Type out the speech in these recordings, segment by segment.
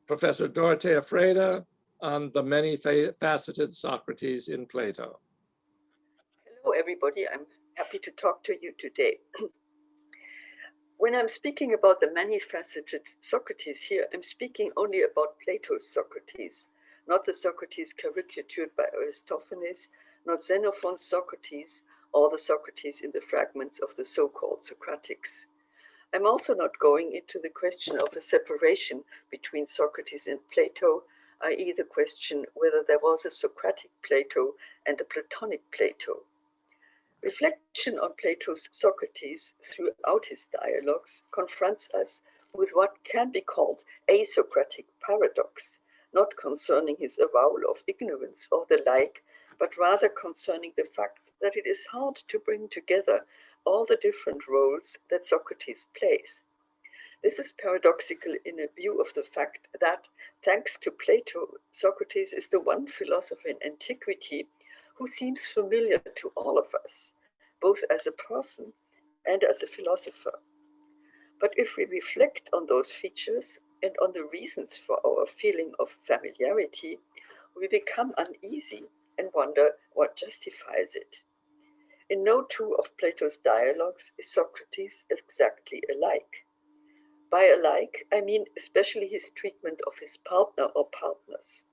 Professor Dorothea Frede on the many-faceted Socrates in Plato. Hello, everybody. I'm happy to talk to you today. When I'm speaking about the many-faceted Socrates here, I'm speaking only about Plato's Socrates, not the Socrates caricatured by Aristophanes, not Xenophon's Socrates, or the Socrates in the fragments of the so-called Socratics. I'm also not going into the question of a separation between Socrates and Plato, i.e. the question whether there was a Socratic Plato and a Platonic Plato. Reflection on Plato's Socrates throughout his dialogues confronts us with what can be called a Socratic paradox, not concerning his avowal of ignorance or the like, but rather concerning the fact that it is hard to bring together all the different roles that Socrates plays. This is paradoxical in a view of the fact that, thanks to Plato, Socrates is the one philosopher in antiquity who seems familiar to all of us, both as a person and as a philosopher. But if we reflect on those features and on the reasons for our feeling of familiarity, we become uneasy and wonder what justifies it. In no two of Plato's dialogues is Socrates exactly alike. By alike, I mean especially his treatment of his partner or partners.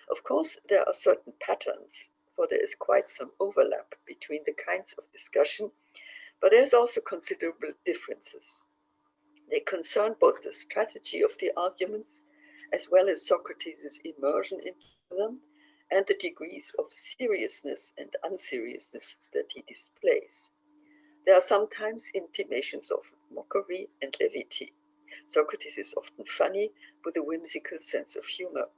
Of course, there are certain patterns, for there is quite some overlap between the kinds of discussion, but there's also considerable differences. They concern both the strategy of the arguments, as well as Socrates' immersion into them, and the degrees of seriousness and unseriousness that he displays. There are sometimes intimations of mockery and levity. Socrates is often funny with a whimsical sense of humor.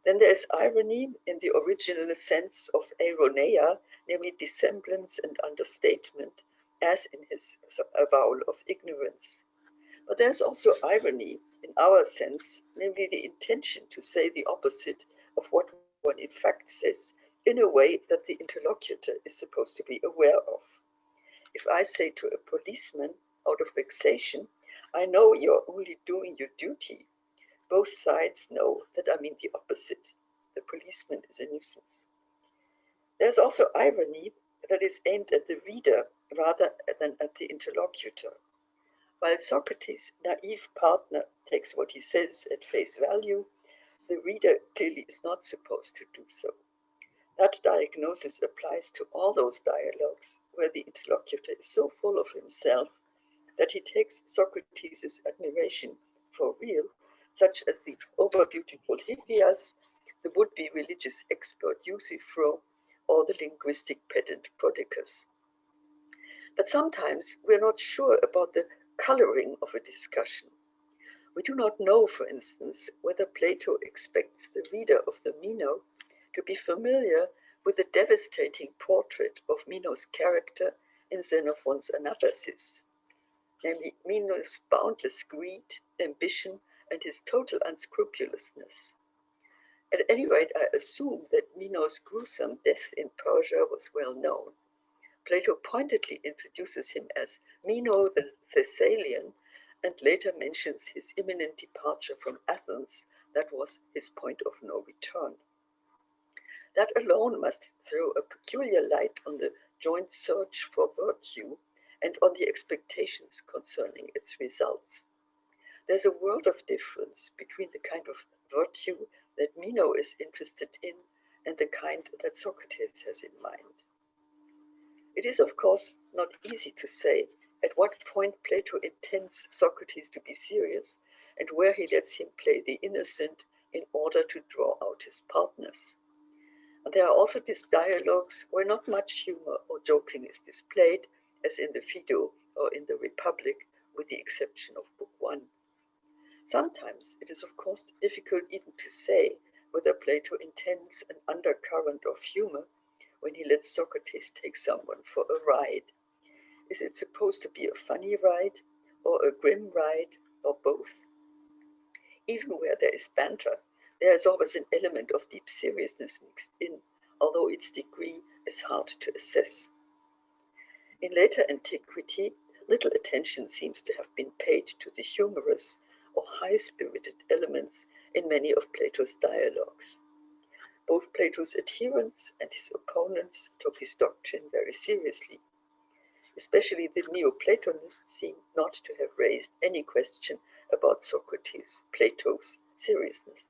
Then there is irony in the original sense of ironia, namely dissemblance and understatement, as in his avowal of ignorance. But there's also irony in our sense, namely the intention to say the opposite of what one in fact says, in a way that the interlocutor is supposed to be aware of. If I say to a policeman, out of vexation, I know you're only doing your duty, both sides know that I mean the opposite. The policeman is a nuisance. There's also irony that is aimed at the reader rather than at the interlocutor. While Socrates' naive partner takes what he says at face value, the reader clearly is not supposed to do so. That diagnosis applies to all those dialogues where the interlocutor is so full of himself that he takes Socrates' admiration for real, such as the over-beautiful Hippias, the would-be religious expert Euthyphro, or the linguistic pedant Prodicus. But sometimes we're not sure about the coloring of a discussion. We do not know, for instance, whether Plato expects the reader of the Meno to be familiar with the devastating portrait of Meno's character in Xenophon's Anabasis, namely Meno's boundless greed, ambition, and his total unscrupulousness. At any rate, I assume that Meno's gruesome death in Persia was well known. Plato pointedly introduces him as Meno the Thessalian, and later mentions his imminent departure from Athens that was his point of no return. That alone must throw a peculiar light on the joint search for virtue and on the expectations concerning its results. There's a world of difference between the kind of virtue that Meno is interested in and the kind that Socrates has in mind. It is, of course, not easy to say at what point Plato intends Socrates to be serious and where he lets him play the innocent in order to draw out his partners. And there are also these dialogues where not much humor or joking is displayed, as in the Phaedo or in the Republic, with the exception of Book 1. Sometimes it is, of course, difficult even to say whether Plato intends an undercurrent of humor when he lets Socrates take someone for a ride. Is it supposed to be a funny ride, or a grim ride, or both? Even where there is banter, there is always an element of deep seriousness mixed in, although its degree is hard to assess. In later antiquity, little attention seems to have been paid to the humorous or high-spirited elements in many of Plato's dialogues. Both Plato's adherents and his opponents took his doctrine very seriously. Especially the Neoplatonists seem not to have raised any question about Socrates, Plato's seriousness.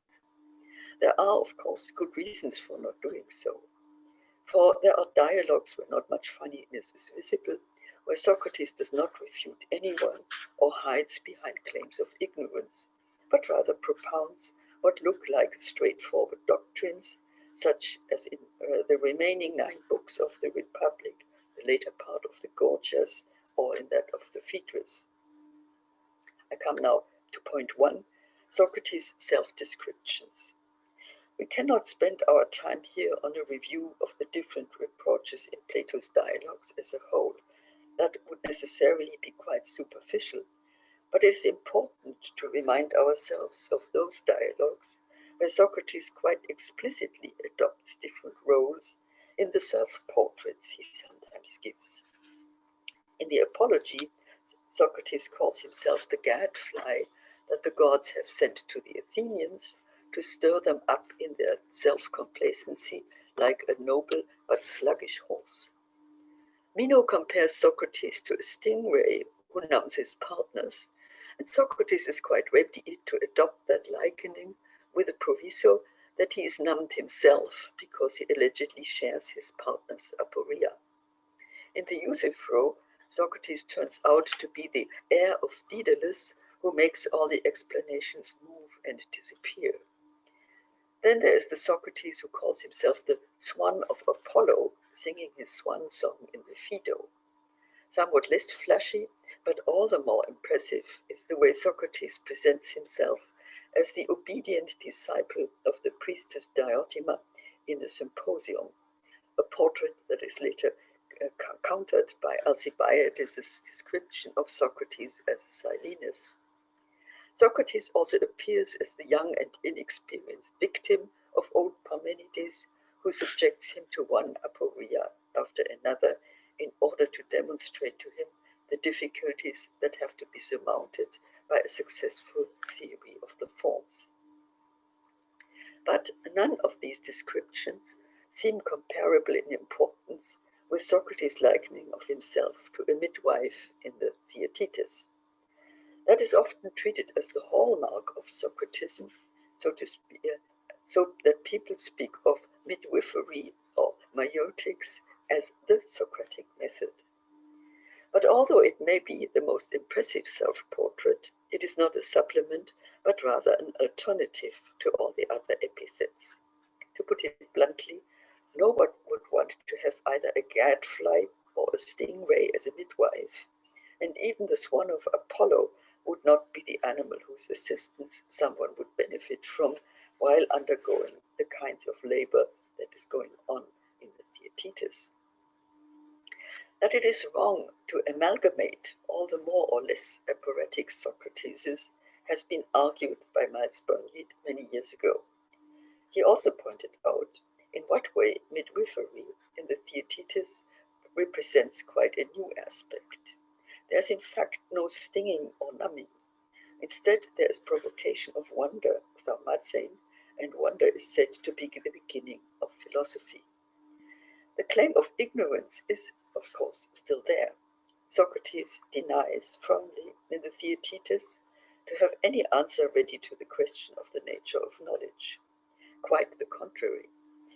There are, of course, good reasons for not doing so. For there are dialogues where not much funniness is visible, where Socrates does not refute anyone or hides behind claims of ignorance, but rather propounds what look like straightforward doctrines, such as in the remaining 9 books of the Republic, the later part of the Gorgias, or in that of the Phaedrus. I come now to point 1, Socrates' Self-Descriptions. We cannot spend our time here on a review of the different reproaches in Plato's dialogues as a whole. That would necessarily be quite superficial, but it is important to remind ourselves of those dialogues where Socrates quite explicitly adopts different roles in the self-portraits he sometimes gives. In the Apology, Socrates calls himself the gad-fly that the gods have sent to the Athenians to stir them up in their self-complacency like a noble but sluggish horse. Meno compares Socrates to a stingray who numbs his partners, and Socrates is quite ready to adopt that likening with a proviso that he is numbed himself because he allegedly shares his partner's aporia. In the Euthyphro, Socrates turns out to be the heir of Daedalus who makes all the explanations move and disappear. Then there is the Socrates who calls himself the swan of Apollo, singing his swan song in the Phaedo. Somewhat less flashy, but all the more impressive, is the way Socrates presents himself as the obedient disciple of the priestess Diotima in the Symposium, a portrait that is later countered by Alcibiades' description of Socrates as a Silenus. Socrates also appears as the young and inexperienced victim of old Parmenides, who subjects him to one aporia after another in order to demonstrate to him the difficulties that have to be surmounted by a successful theory of the forms. But none of these descriptions seem comparable in importance with Socrates' likening of himself to a midwife in the Theaetetus. That is often treated as the hallmark of Socratism, so to speak, so that people speak of mid-wifery or meiotics as the Socratic method. But although it may be the most impressive self-portrait, it is not a supplement, but rather an alternative to all the other epithets. To put it bluntly, no one would want to have either a gad-fly or a stingray as a midwife, and even the swan of Apollo would not be the animal whose assistance someone would benefit from while undergoing the kinds of labor that is going on in the Theaetetus. That it is wrong to amalgamate all the more or less aphoretic Socrateses has been argued by Miles Burnett many years ago. He also pointed out in what way midwifery in the Theaetetus represents quite a new aspect. There is in fact no stinging or numbing. Instead, there is provocation of wonder, thaumazein, and wonder is said to be the beginning of philosophy. The claim of ignorance is, of course, still there. Socrates denies firmly in the Theaetetus to have any answer ready to the question of the nature of knowledge. Quite the contrary.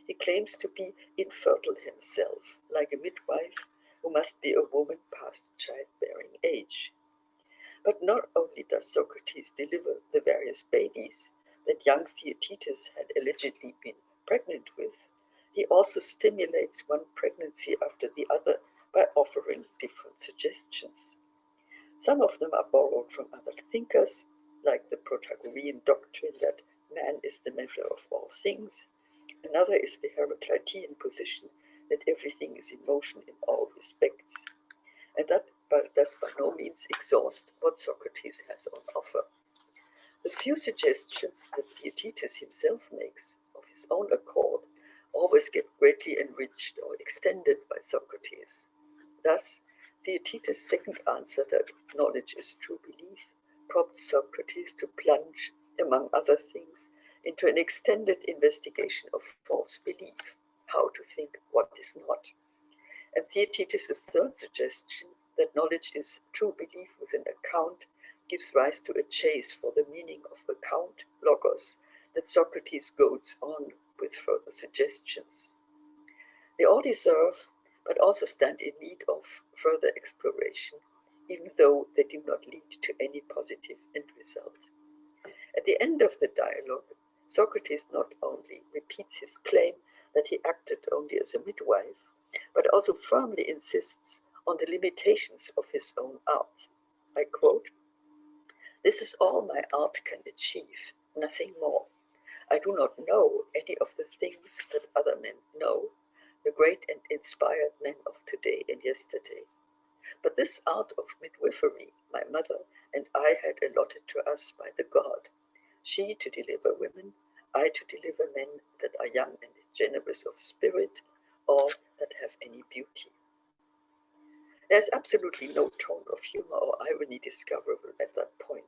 He claims to be infertile himself, like a midwife who must be a woman past childbearing age. But not only does Socrates deliver the various babies that young Theaetetus had allegedly been pregnant with, he also stimulates one pregnancy after the other by offering different suggestions. Some of them are borrowed from other thinkers, like the Protagorean doctrine that man is the measure of all things. Another is the Heraclitean position that everything is in motion in all respects, and that does by no means exhaust what Socrates has on offer. The few suggestions that Theaetetus himself makes of his own accord always get greatly enriched or extended by Socrates. Thus, Theaetetus' second answer that knowledge is true belief prompts Socrates to plunge, among other things, into an extended investigation of false belief, how to think what is not. And Theaetetus' third suggestion, that knowledge is true belief with an account, gives rise to a chase for the meaning of account, logos, that Socrates goads on with further suggestions. They all deserve, but also stand in need of, further exploration, even though they do not lead to any positive end result. At the end of the dialogue, Socrates not only repeats his claim that he acted only as a midwife, but also firmly insists on the limitations of his own art. I quote, "This is all my art can achieve, nothing more. I do not know any of the things that other men know, the great and inspired men of today and yesterday. But this art of midwifery, my mother and I had allotted to us by the god, she to deliver women, I to deliver men that are young and generous of spirit, or that have any beauty." There is absolutely no tone of humor or irony discoverable at that point.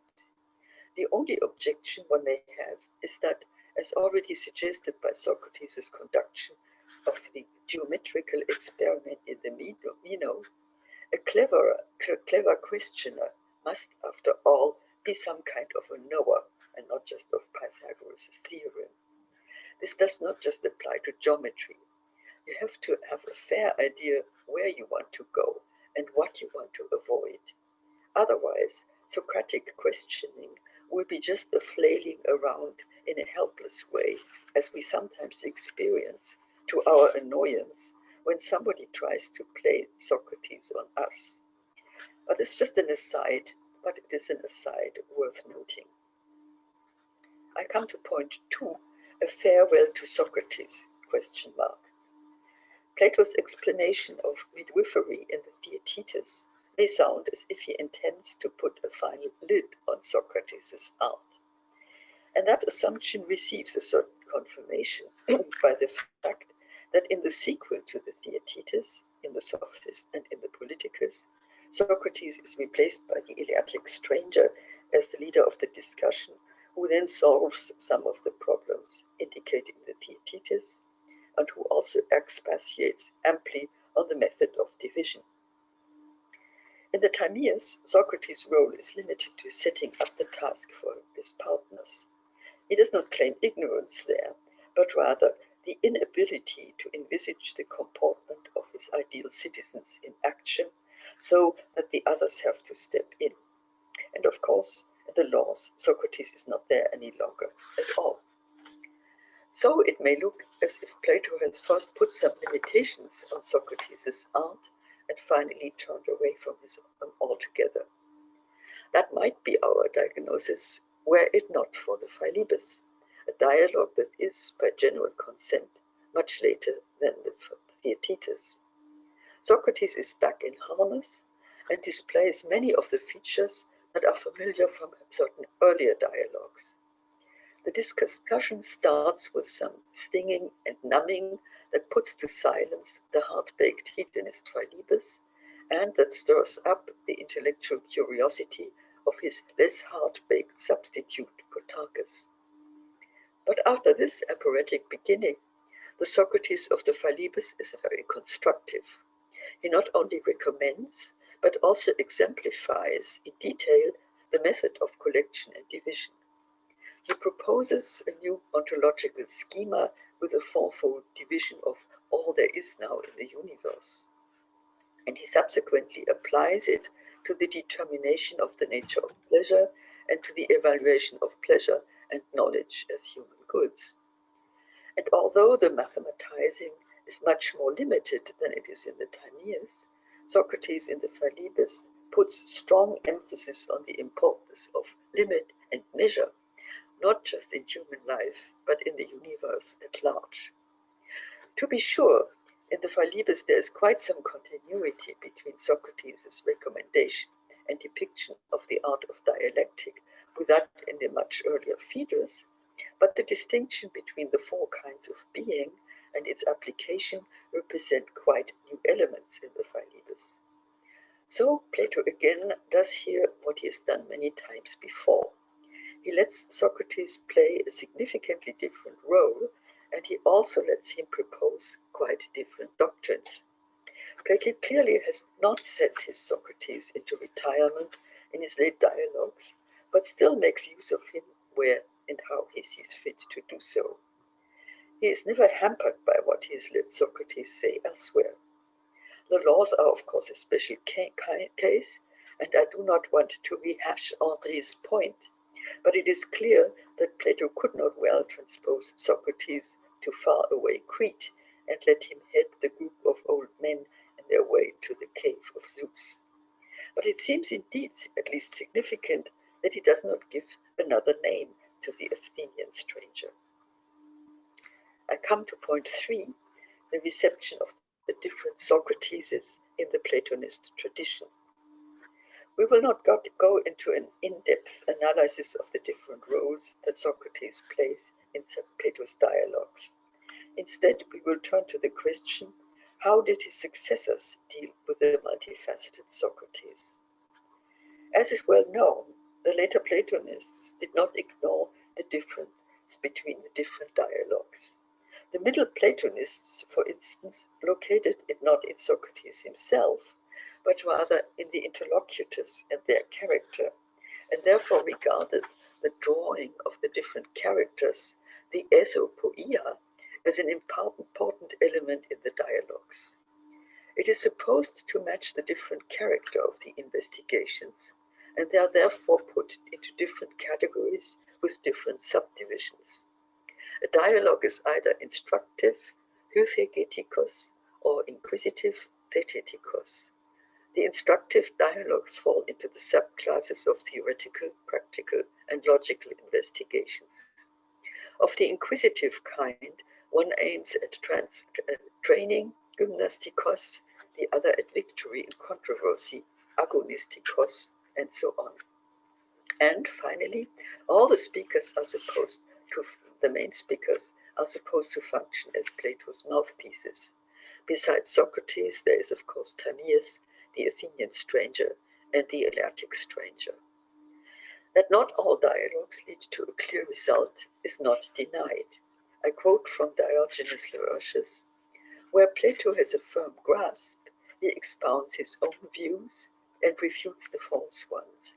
The only objection one may have is that, as already suggested by Socrates' conduction of the geometrical experiment in the Meno, a clever questioner must, after all, be some kind of a knower and not just of Pythagoras' theorem. This does not just apply to geometry. You have to have a fair idea where you want to go and what you want to avoid. Otherwise, Socratic questioning will be just a flailing around in a helpless way, as we sometimes experience to our annoyance when somebody tries to play Socrates on us. But it's just an aside, but it is an aside worth noting. I come to point 2, a farewell to Socrates, ? Plato's explanation of midwifery in the Theaetetus may sound as if he intends to put a final lid on Socrates' art. And that assumption receives a certain confirmation by the fact that in the sequel to the Theaetetus, in the Sophist and in the Politicus, Socrates is replaced by the Eleatic stranger as the leader of the discussion, who then solves some of the problems indicated in the Theaetetus, and who also expatiates amply on the method of division. In the Timaeus, Socrates' role is limited to setting up the task for his partners. He does not claim ignorance there, but rather the inability to envisage the comportment of his ideal citizens in action, so that the others have to step in. And of course, in the laws, Socrates is not there any longer at all. So it may look as if Plato has first put some limitations on Socrates' art and finally turned away from his own altogether. That might be our diagnosis, were it not for the Philebus, a dialogue that is, by general consent, much later than the Theaetetus. Socrates is back in harness and displays many of the features that are familiar from certain earlier dialogues. The discussion starts with some stinging and numbing that puts to silence the hard-baked hedonist Philebus, and that stirs up the intellectual curiosity of his less hard-baked substitute Protarchus. But after this aphoretic beginning, the Socrates of the Philebus is very constructive. He not only recommends, but also exemplifies in detail the method of collection and division. He proposes a new ontological schema with a fourfold division of all there is now in the universe. And he subsequently applies it to the determination of the nature of pleasure and to the evaluation of pleasure and knowledge as human goods. And although the mathematizing is much more limited than it is in the Timaeus, Socrates in the Philebus puts strong emphasis on the importance of limit and measure, not just in human life, but in the universe at large. To be sure, in the Philebus there is quite some continuity between Socrates' recommendation and depiction of the art of dialectic with that in the much earlier Phaedrus, but the distinction between the four kinds of being and its application represent quite new elements in the Philebus. So Plato again does here what he has done many times before. He lets Socrates play a significantly different role, and he also lets him propose quite different doctrines. Plato clearly has not sent his Socrates into retirement in his late dialogues, but still makes use of him where and how he sees fit to do so. He is never hampered by what he has let Socrates say elsewhere. The laws are, of course, a special case, and I do not want to rehash André's point, but it is clear that Plato could not well transpose Socrates to far away Crete and let him head the group of old men on their way to the cave of Zeus. But it seems indeed at least significant that he does not give another name to the Athenian stranger. I come to point 3, the reception of the different Socrateses in the Platonist tradition. We will not go into an in-depth analysis of the different roles that Socrates plays in Plato's dialogues. Instead, we will turn to the question, how did his successors deal with the multifaceted Socrates? As is well known, the later Platonists did not ignore the difference between the different dialogues. The Middle Platonists, for instance, located it not in Socrates himself, but rather in the interlocutors and their character, and therefore regarded the drawing of the different characters, the ethopoeia, as an important element in the dialogues. It is supposed to match the different character of the investigations, and they are therefore put into different categories with different subdivisions. A dialogue is either instructive, hyphegetikos, or inquisitive, zetetikos. The instructive dialogues fall into the subclasses of theoretical, practical, and logical investigations. Of the inquisitive kind, one aims at training, gymnastikos, the other at victory in controversy, agonistikos, and so on. And finally, all the speakers are supposed to, the main speakers are supposed to function as Plato's mouthpieces. Besides Socrates, there is of course Timaeus, the Athenian stranger, and the Eleatic stranger. That not all dialogues lead to a clear result is not denied. I quote from Diogenes Laertius, where Plato has a firm grasp, he expounds his own views and refutes the false ones.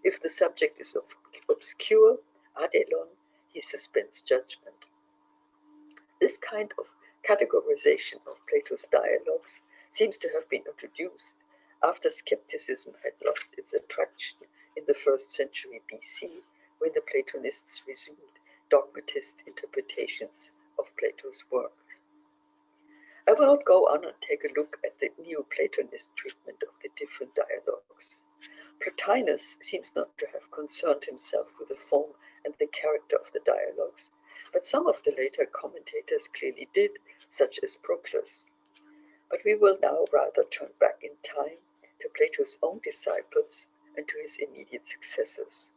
If the subject is obscure, adelon, he suspends judgment. This kind of categorization of Plato's dialogues seems to have been introduced after skepticism had lost its attraction in the 1st century BC, when the Platonists resumed dogmatist interpretations of Plato's work. I will not go on and take a look at the Neoplatonist treatment of the different dialogues. Plotinus seems not to have concerned himself with the form and the character of the dialogues, but some of the later commentators clearly did, such as Proclus. But we will now rather turn back in time to Plato's own disciples and to his immediate successors.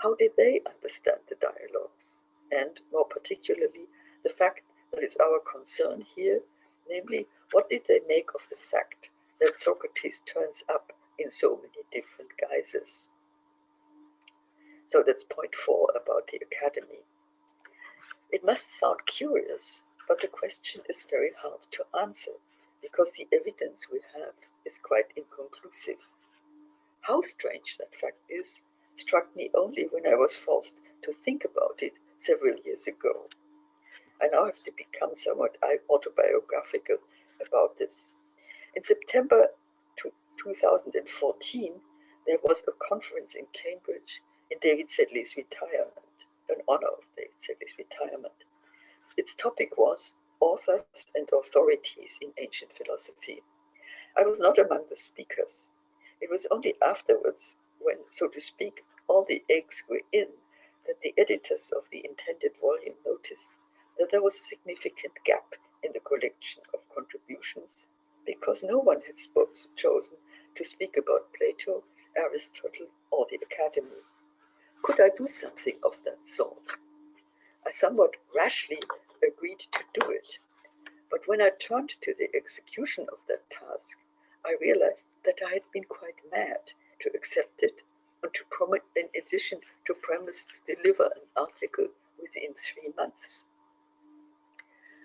How did they understand the dialogues? And more particularly, the fact that is our concern here, namely, what did they make of the fact that Socrates turns up in so many different guises? So that's point 4 about the academy. It must sound curious, but the question is very hard to answer because the evidence we have is quite inconclusive. How strange that fact is struck me only when I was forced to think about it several years ago. I now have to become somewhat autobiographical about this. In September 2014, there was a conference in Cambridge in David Sedley's retirement, an honor of David Sedley's retirement. Its topic was Authors and Authorities in Ancient Philosophy. I was not among the speakers. It was only afterwards, when, so to speak, all the eggs were in, that the editors of the intended volume noticed that there was a significant gap in the collection of contributions, because no one had chosen to speak about Plato, Aristotle, or the Academy. Could I do something of that sort? I somewhat rashly agreed to do it, but when I turned to the execution of that task, I realized that I had been quite mad to accept it and in addition to promise to deliver an article within 3 months.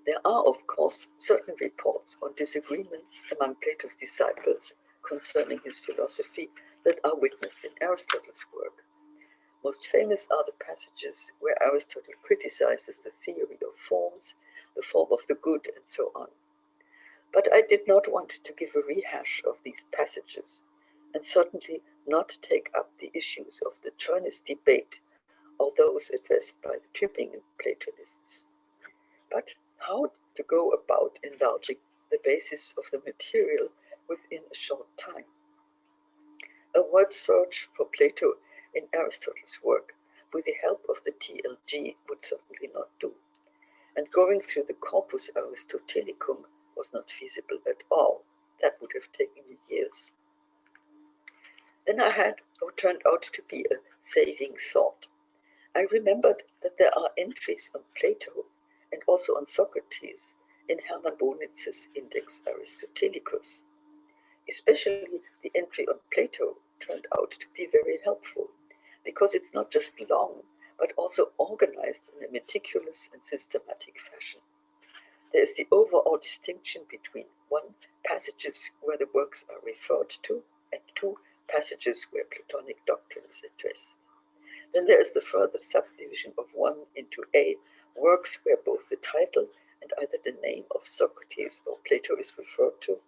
There are, of course, certain reports on disagreements among Plato's disciples concerning his philosophy that are witnessed in Aristotle's work. Most famous are the passages where Aristotle criticizes the theory of forms, the form of the good, and so on. But I did not want to give a rehash of these passages, and certainly not take up the issues of the Turnus debate or those addressed by the Tübingen Platonists. But how to go about enlarging the basis of the material within a short time? A word search for Plato in Aristotle's work with the help of the TLG would certainly not do, and going through the Corpus Aristotelicum was not feasible at all. That would have taken me years. Then I had what turned out to be a saving thought. I remembered that there are entries on Plato and also on Socrates in Hermann Bonitz's Index Aristotelicus. Especially the entry on Plato turned out to be very helpful, because it's not just long, but also organized in a meticulous and systematic fashion. There is the overall distinction between 1, passages where the works are referred to, and 2, passages where Platonic doctrine is addressed. Then there is the further subdivision of 1 into A, works where both the title and either the name of Socrates or Plato is referred to,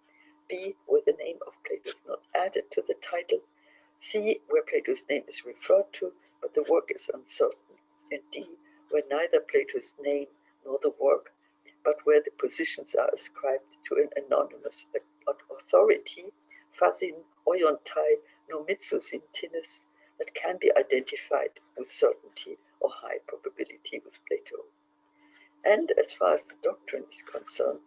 B, where the name of Plato is not added to the title, C, where Plato's name is referred to, but the work is uncertain, and D, where neither Plato's name nor the work, but where the positions are ascribed to an anonymous authority, phasin oiontai nomitsus in tinnis, that can be identified with certainty or high probability with Plato. And as far as the doctrine is concerned,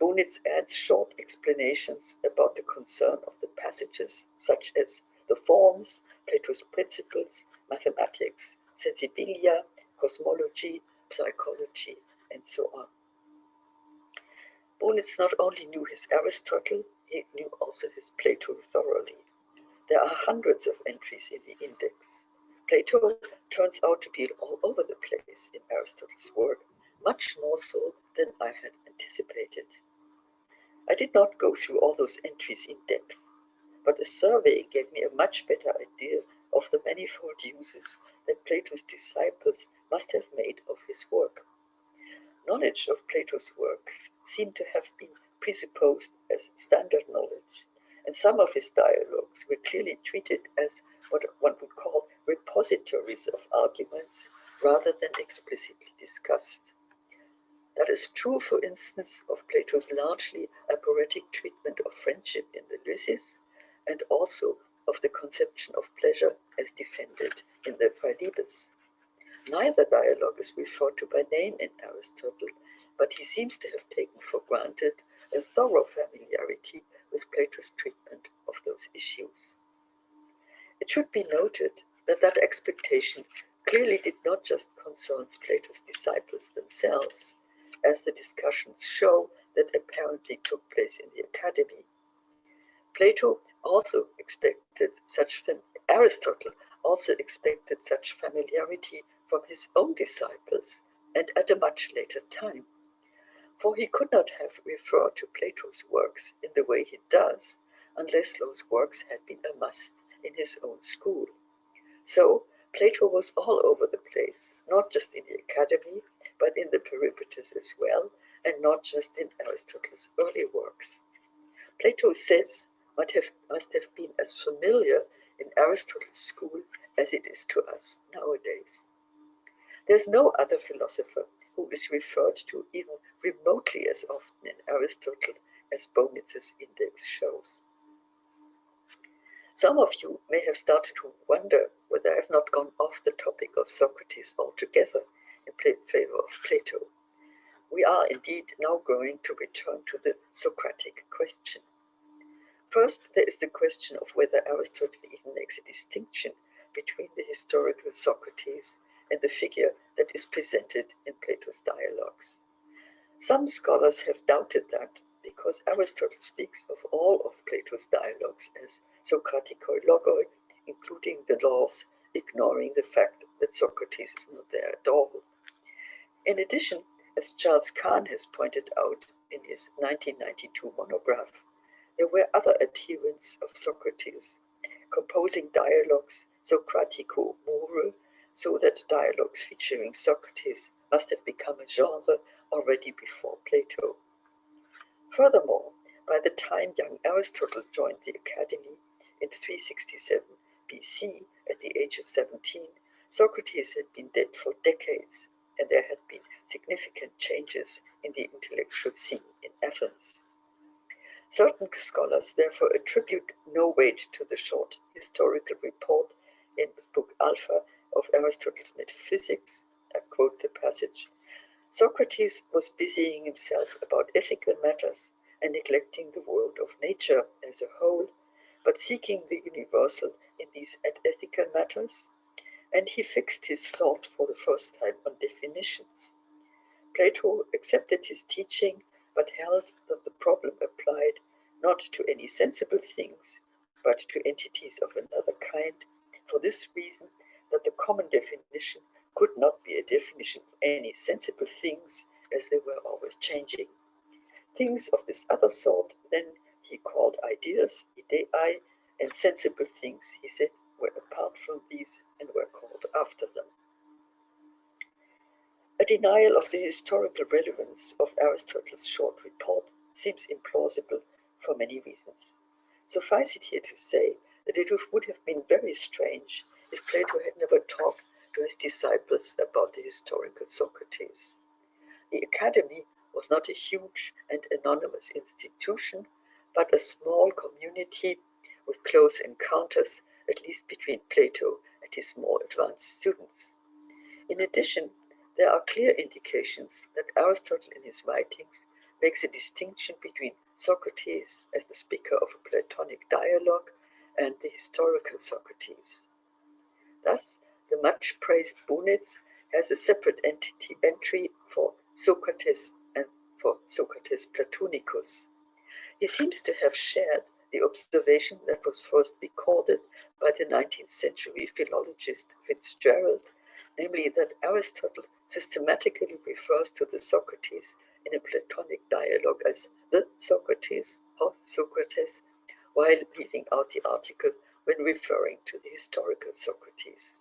Bonitz adds short explanations about the concern of the passages, such as the forms, Plato's principles, mathematics, sensibilia, cosmology, psychology, and so on. Bonitz not only knew his Aristotle, he knew also his Plato thoroughly. There are hundreds of entries in the index. Plato turns out to be all over the place in Aristotle's work, much more so than I had anticipated. I did not go through all those entries in depth, but a survey gave me a much better idea of the manifold uses that Plato's disciples must have made of his work. Knowledge of Plato's works seemed to have been presupposed as standard knowledge, and some of his dialogues were clearly treated as what one would call repositories of arguments rather than explicitly discussed. That is true, for instance, of Plato's largely aporetic treatment of friendship in the Lysis, and also of the conception of pleasure as defended in the Philebus. Neither dialogue is referred to by name in Aristotle, but he seems to have taken for granted a thorough familiarity with Plato's treatment of those issues. It should be noted that that expectation clearly did not just concern Plato's disciples themselves, as the discussions show that apparently took place in the academy. Aristotle also expected such familiarity from his own disciples, and at a much later time. For he could not have referred to Plato's works in the way he does, unless those works had been a must in his own school. So Plato was all over the place, not just in the academy, but in the Peripatus as well, and not just in Aristotle's early works. Plato says must have been as familiar in Aristotle's school as it is to us nowadays. There's no other philosopher who is referred to even remotely as often in Aristotle as Bonitz's index shows. Some of you may have started to wonder whether I have not gone off the topic of Socrates altogether in favor of Plato. We are indeed now going to return to the Socratic question. First, there is the question of whether Aristotle even makes a distinction between the historical Socrates and the figure that is presented in Plato's dialogues. Some scholars have doubted that, because Aristotle speaks of all of Plato's dialogues as Socraticoi logoi, including the laws, ignoring the fact that Socrates is not there at all. In addition, as Charles Kahn has pointed out in his 1992 monograph, there were other adherents of Socrates, composing dialogues Socratico-moral, so that dialogues featuring Socrates must have become a genre already before Plato. Furthermore, by the time young Aristotle joined the academy in 367 BC at the age of 17, Socrates had been dead for decades, and there had been significant changes in the intellectual scene in Athens. Certain scholars therefore attribute no weight to the short historical report in the book Alpha of Aristotle's Metaphysics. I quote the passage: Socrates was busying himself about ethical matters and neglecting the world of nature as a whole, but seeking the universal in these ethical matters, and he fixed his thought for the first time on definitions. Plato accepted his teaching, but held that the problem applied not to any sensible things, but to entities of another kind, for this reason that the common definition could not be a definition of any sensible things, as they were always changing. Things of this other sort, then, he called ideas, idei, and sensible things, he said, were apart from these and were called after them. A denial of the historical relevance of Aristotle's short report seems implausible for many reasons. Suffice it here to say that it would have been very strange if Plato had never talked to his disciples about the historical Socrates. The academy was not a huge and anonymous institution, but a small community with close encounters, at least between Plato and his more advanced students. In addition, there are clear indications that Aristotle in his writings makes a distinction between Socrates as the speaker of a Platonic dialogue and the historical Socrates. Thus, the much praised Bunitz has a separate entry for Socrates and for Socrates Platonicus. He seems to have shared the observation that was first recorded by the 19th century philologist Fitzgerald, namely that Aristotle systematically refers to the Socrates in a Platonic dialogue as the Socrates or Socrates, while leaving out the article when referring to the historical Socrates.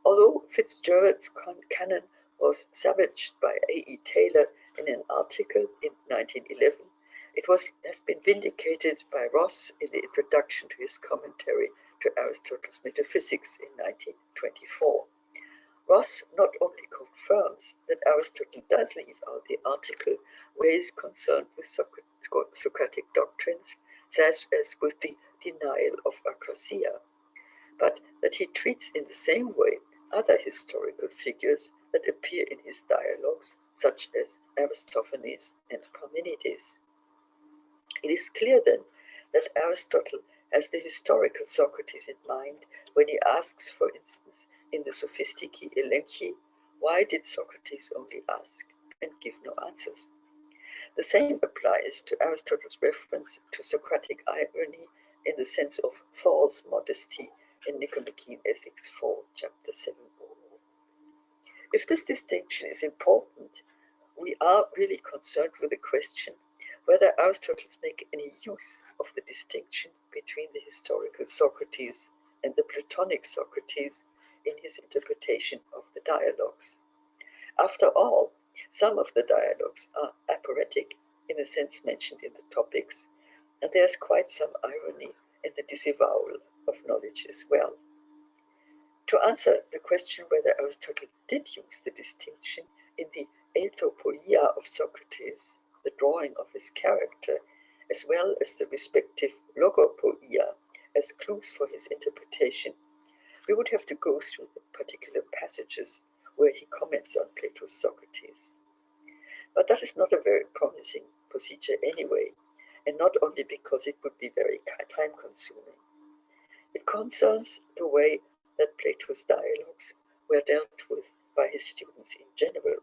Although Fitzgerald's canon was savaged by A.E. Taylor in an article in 1911, it has been vindicated by Ross in the introduction to his commentary to Aristotle's Metaphysics in 1924. Ross not only confirms that Aristotle does leave out the article where he is concerned with Socratic doctrines, such as with the denial of acrasia, but that he treats in the same way other historical figures that appear in his dialogues, such as Aristophanes and Parmenides. It is clear then that Aristotle has the historical Socrates in mind when he asks, for instance, in the Sophistici Elenchi, why did Socrates only ask and give no answers? The same applies to Aristotle's reference to Socratic irony in the sense of false modesty in Nicomachean Ethics 4, chapter 7. If this distinction is important, we are really concerned with the question whether Aristotle makes any use of the distinction between the historical Socrates and the Platonic Socrates in his interpretation of the dialogues. After all, some of the dialogues are aporetic in the sense mentioned in the topics, and there's quite some irony in the disavowal of knowledge as well. To answer the question whether Aristotle did use the distinction in the Eltopoia of Socrates, the drawing of his character, as well as the respective Logopoia as clues for his interpretation, we would have to go through the particular passages where he comments on Plato's Socrates. But that is not a very promising procedure anyway, and not only because it would be very time-consuming. It concerns the way that Plato's dialogues were dealt with by his students in general.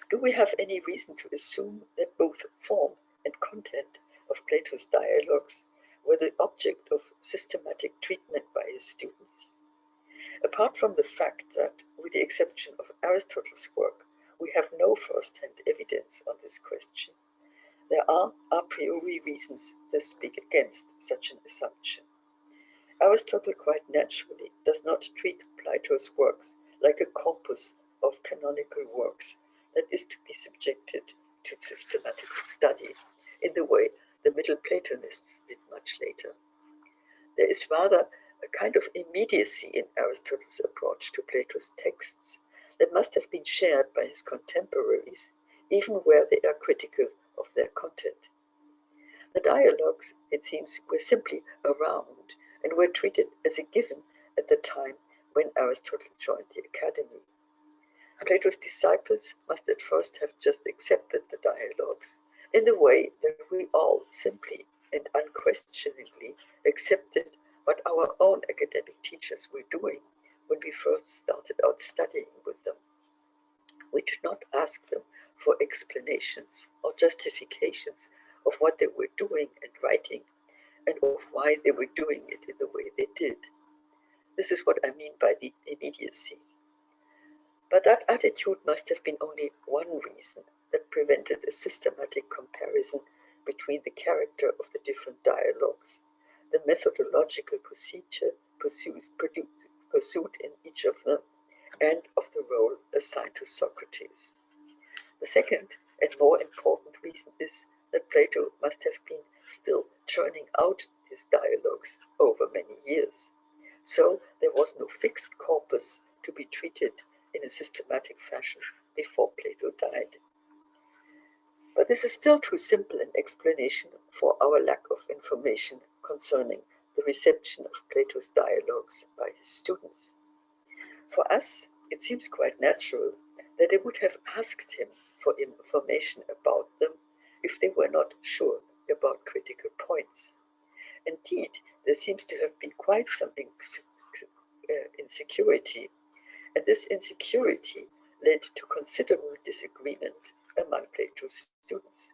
Do we have any reason to assume that both both form and content of Plato's dialogues were the object of systematic treatment by his students. Apart from the fact that, with the exception of Aristotle's work, we have no first-hand evidence on this question, there are a priori reasons that speak against such an assumption. Aristotle quite naturally does not treat Plato's works like a corpus of canonical works that is to be subjected to systematical study in the way the Middle Platonists did much later. There is rather a kind of immediacy in Aristotle's approach to Plato's texts that must have been shared by his contemporaries, even where they are critical of their content. The dialogues, it seems, were simply around and were treated as a given at the time when Aristotle joined the academy. Plato's disciples must at first have just accepted the dialogues in the way that we all simply and unquestioningly accepted what our own academic teachers were doing when we first started out studying with them. We did not ask them for explanations or justifications of what they were doing and writing, and of why they were doing it in the way they did. This is what I mean by the immediacy. But that attitude must have been only one reason that prevented a systematic comparison between the character of the different dialogues, the methodological procedure pursued in each of them, and of the role assigned to Socrates. The second and more important reason is that Plato must have been still churning out his dialogues over many years. So there was no fixed corpus to be treated in a systematic fashion before Plato died. But this is still too simple an explanation for our lack of information concerning the reception of Plato's dialogues by his students. For us, it seems quite natural that they would have asked him for information about them if they were not sure about critical points. Indeed, there seems to have been quite some insecurity, and this insecurity led to considerable disagreement among Plato's students.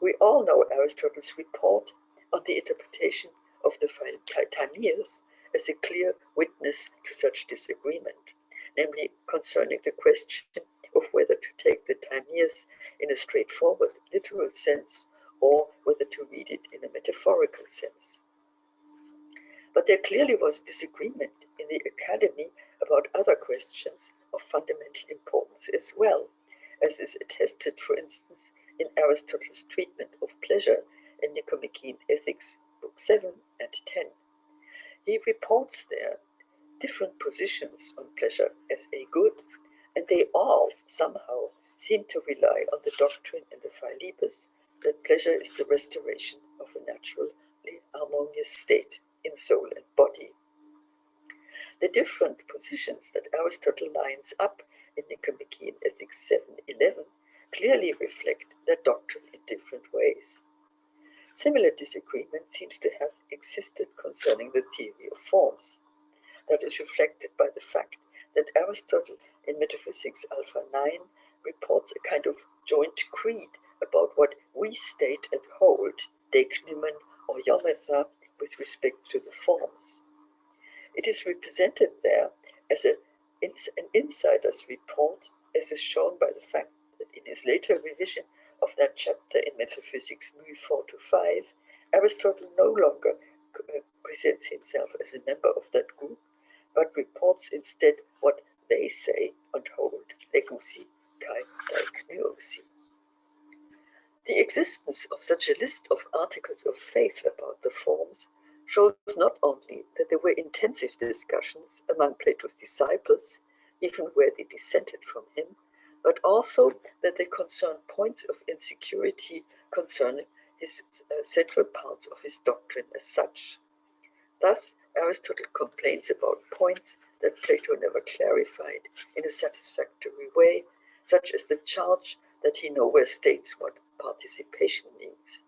We all know Aristotle's report on the interpretation of the Titaneers as a clear witness to such disagreement, namely concerning the question of whether to take the Timaeus in a straightforward literal sense or whether to read it in a metaphorical sense. But there clearly was disagreement in the academy about other questions of fundamental importance as well, as is attested, for instance, in Aristotle's treatment of pleasure in Nicomachean Ethics, Book 7 and 10. He reports there different positions on pleasure as a good, and they all somehow seem to rely on the doctrine in the Philebus that pleasure is the restoration of a naturally harmonious state in soul and body. The different positions that Aristotle lines up in Nicomachean Ethics 7:11 clearly reflect that doctrine in different ways. Similar disagreement seems to have existed concerning the theory of forms. That is reflected by the fact that Aristotle in Metaphysics Alpha 9 reports a kind of joint creed about what we state and hold, deiknoumen or geometha, with respect to the forms. It is represented there as an insider's report, as is shown by the fact that in his later revision of that chapter in Metaphysics Mu 4-5, Aristotle no longer presents himself as a member of that group, but reports instead what they say and hold, legousi kai daiknousi. The existence of such a list of articles of faith about the forms shows not only that there were intensive discussions among Plato's disciples, even where they dissented from him, but also that they concern points of insecurity concerning his central parts of his doctrine as such. Thus, Aristotle complains about points that Plato never clarified in a satisfactory way, such as the charge that he nowhere states what participation means.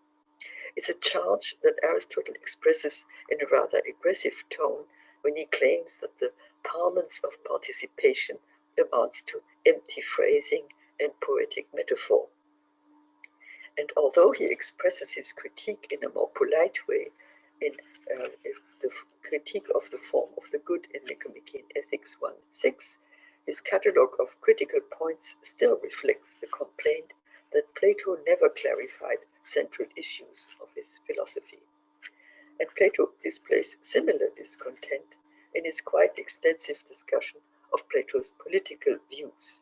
It's a charge that Aristotle expresses in a rather aggressive tone when he claims that the parlance of participation amounts to empty phrasing and poetic metaphor. And although he expresses his critique in a more polite way in the critique of the form of the good in Nicomachean Ethics 1:6, his catalogue of critical points still reflects the complaint that Plato never clarified central issues of his philosophy. And Plato displays similar discontent in his quite extensive discussion of Plato's political views.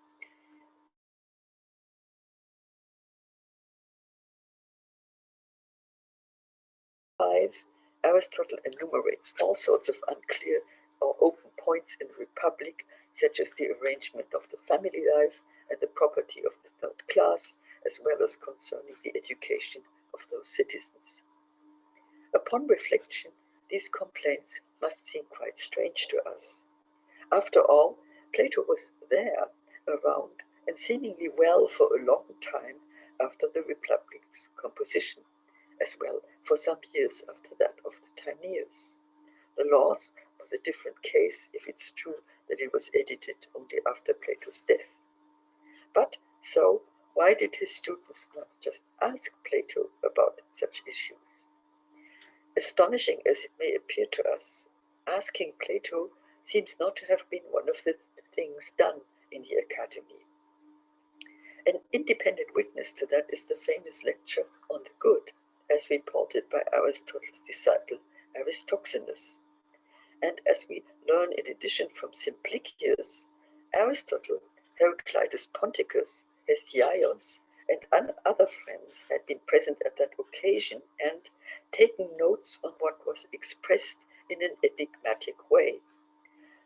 Aristotle enumerates all sorts of unclear or open points in the Republic, such as the arrangement of the family life and the property of the third class, as well as concerning the education of those citizens. Upon reflection, these complaints must seem quite strange to us. After all, Plato was there, around, and seemingly well for a long time after the Republic's composition, as well for some years after that of the Timaeus. The Laws was a different case if it's true that it was edited only after Plato's death. But so, why did his students not just ask Plato about such issues? Astonishing as it may appear to us, asking Plato seems not to have been one of the things done in the academy. An independent witness to that is the famous lecture on the good, as reported by Aristotle's disciple Aristoxenus. And as we learn in addition from Simplicius, Aristotle, Heraclitus Ponticus, Hestiaios, and other friends had been present at that occasion and taken notes on what was expressed in an enigmatic way.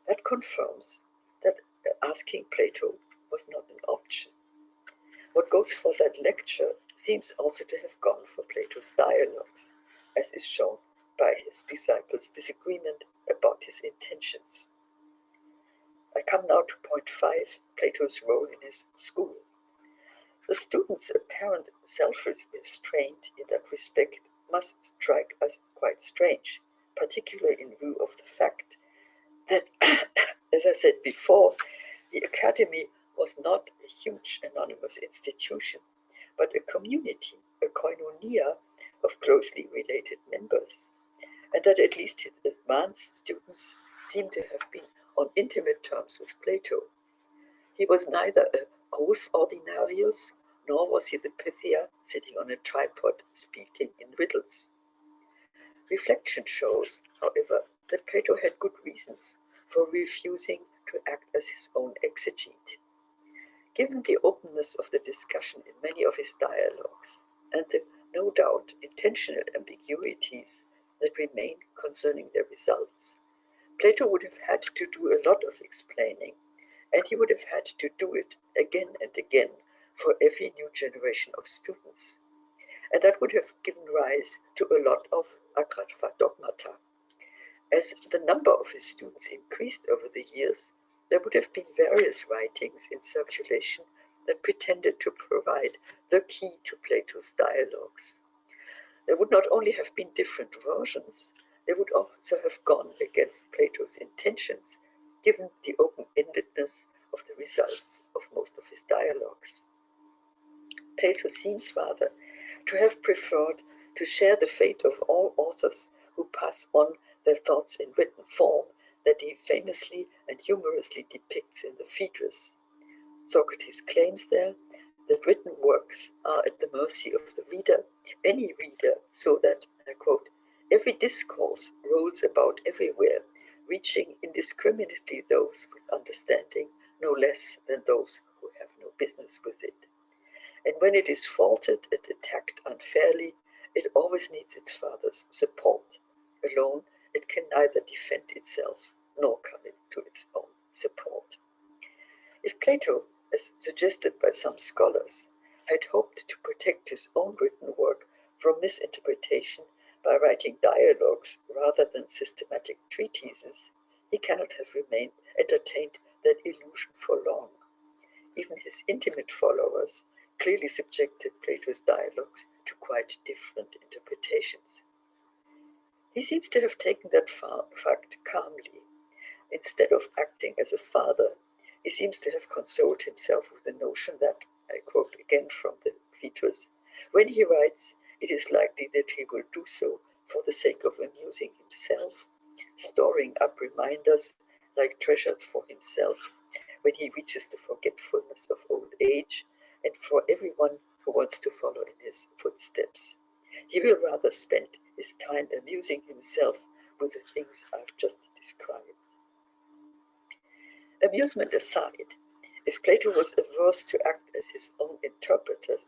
That confirms that asking Plato was not an option. What goes for that lecture seems also to have gone for Plato's dialogues, as is shown by his disciples' disagreement about his intentions. I come now to point 5, Plato's role in his school. The students' apparent self-restraint in that respect must strike us quite strange, particularly in view of the fact that, as I said before, the academy was not a huge anonymous institution, but a community, a koinonia of closely related members, and that at least his advanced students seem to have been on intimate terms with Plato. He was neither a gross ordinarius, nor was he the Pythia sitting on a tripod speaking in riddles. Reflection shows, however, that Plato had good reasons for refusing to act as his own exegete. Given the openness of the discussion in many of his dialogues, and the no doubt intentional ambiguities that remain concerning their results, Plato would have had to do a lot of explaining, and he would have had to do it again and again for every new generation of students. And that would have given rise to a lot of agrapha dogmata. As the number of his students increased over the years, there would have been various writings in circulation that pretended to provide the key to Plato's dialogues. There would not only have been different versions, they would also have gone against Plato's intentions, given the open-endedness of the results of most of his dialogues. Plato seems rather to have preferred to share the fate of all authors who pass on their thoughts in written form that he famously and humorously depicts in the Phaedrus. Socrates claims there that written works are at the mercy of the reader, any reader, so that, I quote, every discourse rolls about everywhere, reaching indiscriminately those with understanding no less than those who have no business with it. And when it is faulted and attacked unfairly, it always needs its father's support. Alone, it can neither defend itself nor come to its own support. If Plato, as suggested by some scholars, had hoped to protect his own written work from misinterpretation by writing dialogues rather than systematic treatises, he cannot have entertained that illusion for long. Even his intimate followers clearly subjected Plato's dialogues to quite different interpretations. He seems to have taken that fact calmly. Instead of acting as a father, he seems to have consoled himself with the notion that, I quote again from the Phaedrus, when he writes, it is likely that he will do so for the sake of amusing himself, storing up reminders like treasures for himself when he reaches the forgetfulness of old age, and for everyone who wants to follow in his footsteps. He will rather spend his time amusing himself with the things I've just described. Amusement aside, if Plato was averse to act as his own interpreter,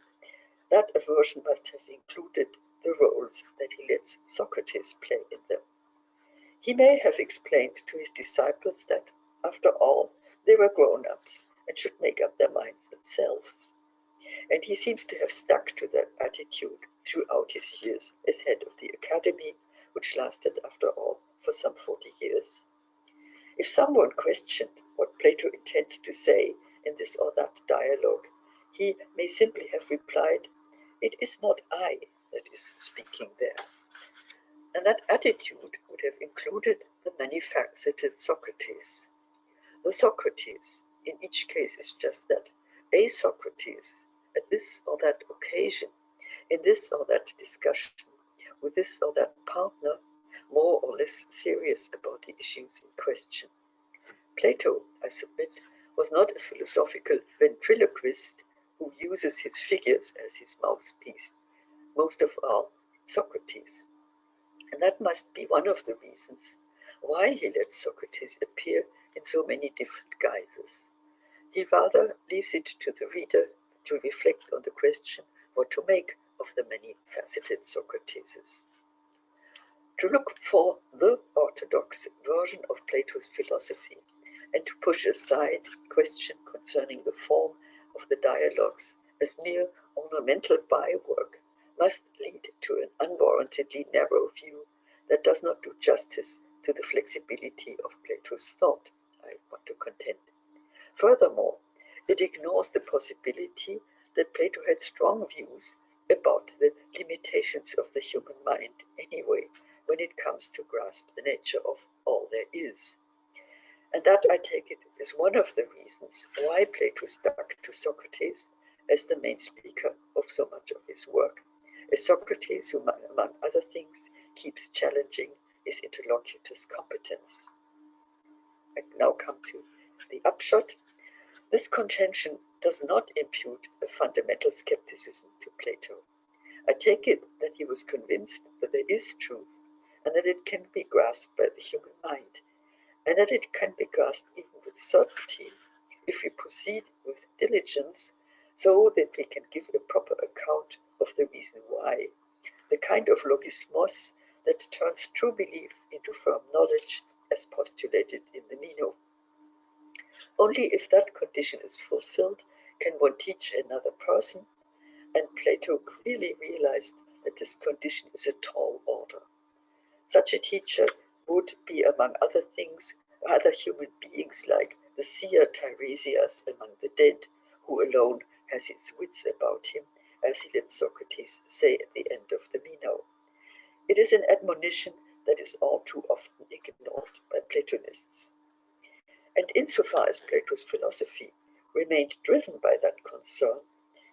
that aversion must have included the roles that he lets Socrates play in them. He may have explained to his disciples that, after all, they were grown-ups and should make up their minds themselves. And he seems to have stuck to that attitude throughout his years as head of the academy, which lasted, after all, for some 40 years. If someone questioned what Plato intends to say in this or that dialogue, he may simply have replied, "It is not I that is speaking there." And that attitude would have included the many-faceted Socrates. The Socrates, in each case, is just that, a Socrates, at this or that occasion, in this or that discussion, with this or that partner, more or less serious about the issues in question. Plato, I submit, was not a philosophical ventriloquist who uses his figures as his mouthpiece. Most of all, Socrates. And that must be one of the reasons why he lets Socrates appear in so many different guises. He rather leaves it to the reader to reflect on the question what to make of the many-faceted Socrateses. To look for the orthodox version of Plato's philosophy and to push aside question concerning the form of the dialogues as mere ornamental bywork must lead to an unwarrantedly narrow view that does not do justice to the flexibility of Plato's thought, I want to contend. Furthermore, it ignores the possibility that Plato had strong views about the limitations of the human mind anyway, when it comes to grasp the nature of all there is. And that, I take it, is one of the reasons why Plato stuck to Socrates as the main speaker of so much of his work, a Socrates who, among other things, keeps challenging his interlocutor's competence. I now come to the upshot. This contention does not impute a fundamental skepticism to Plato. I take it that he was convinced that there is truth, and that it can be grasped by the human mind, and that it can be grasped even with certainty if we proceed with diligence, so that we can give a proper account of the reason why, the kind of logismos that turns true belief into firm knowledge as postulated in the Meno. Only if that condition is fulfilled can one teach another person, and Plato clearly realized that this condition is a tall order. Such a teacher would be, among other things, other human beings like the seer Tiresias among the dead, who alone has his wits about him, as he lets Socrates say at the end of the Meno. It is an admonition that is all too often ignored by Platonists. And insofar as Plato's philosophy remained driven by that concern,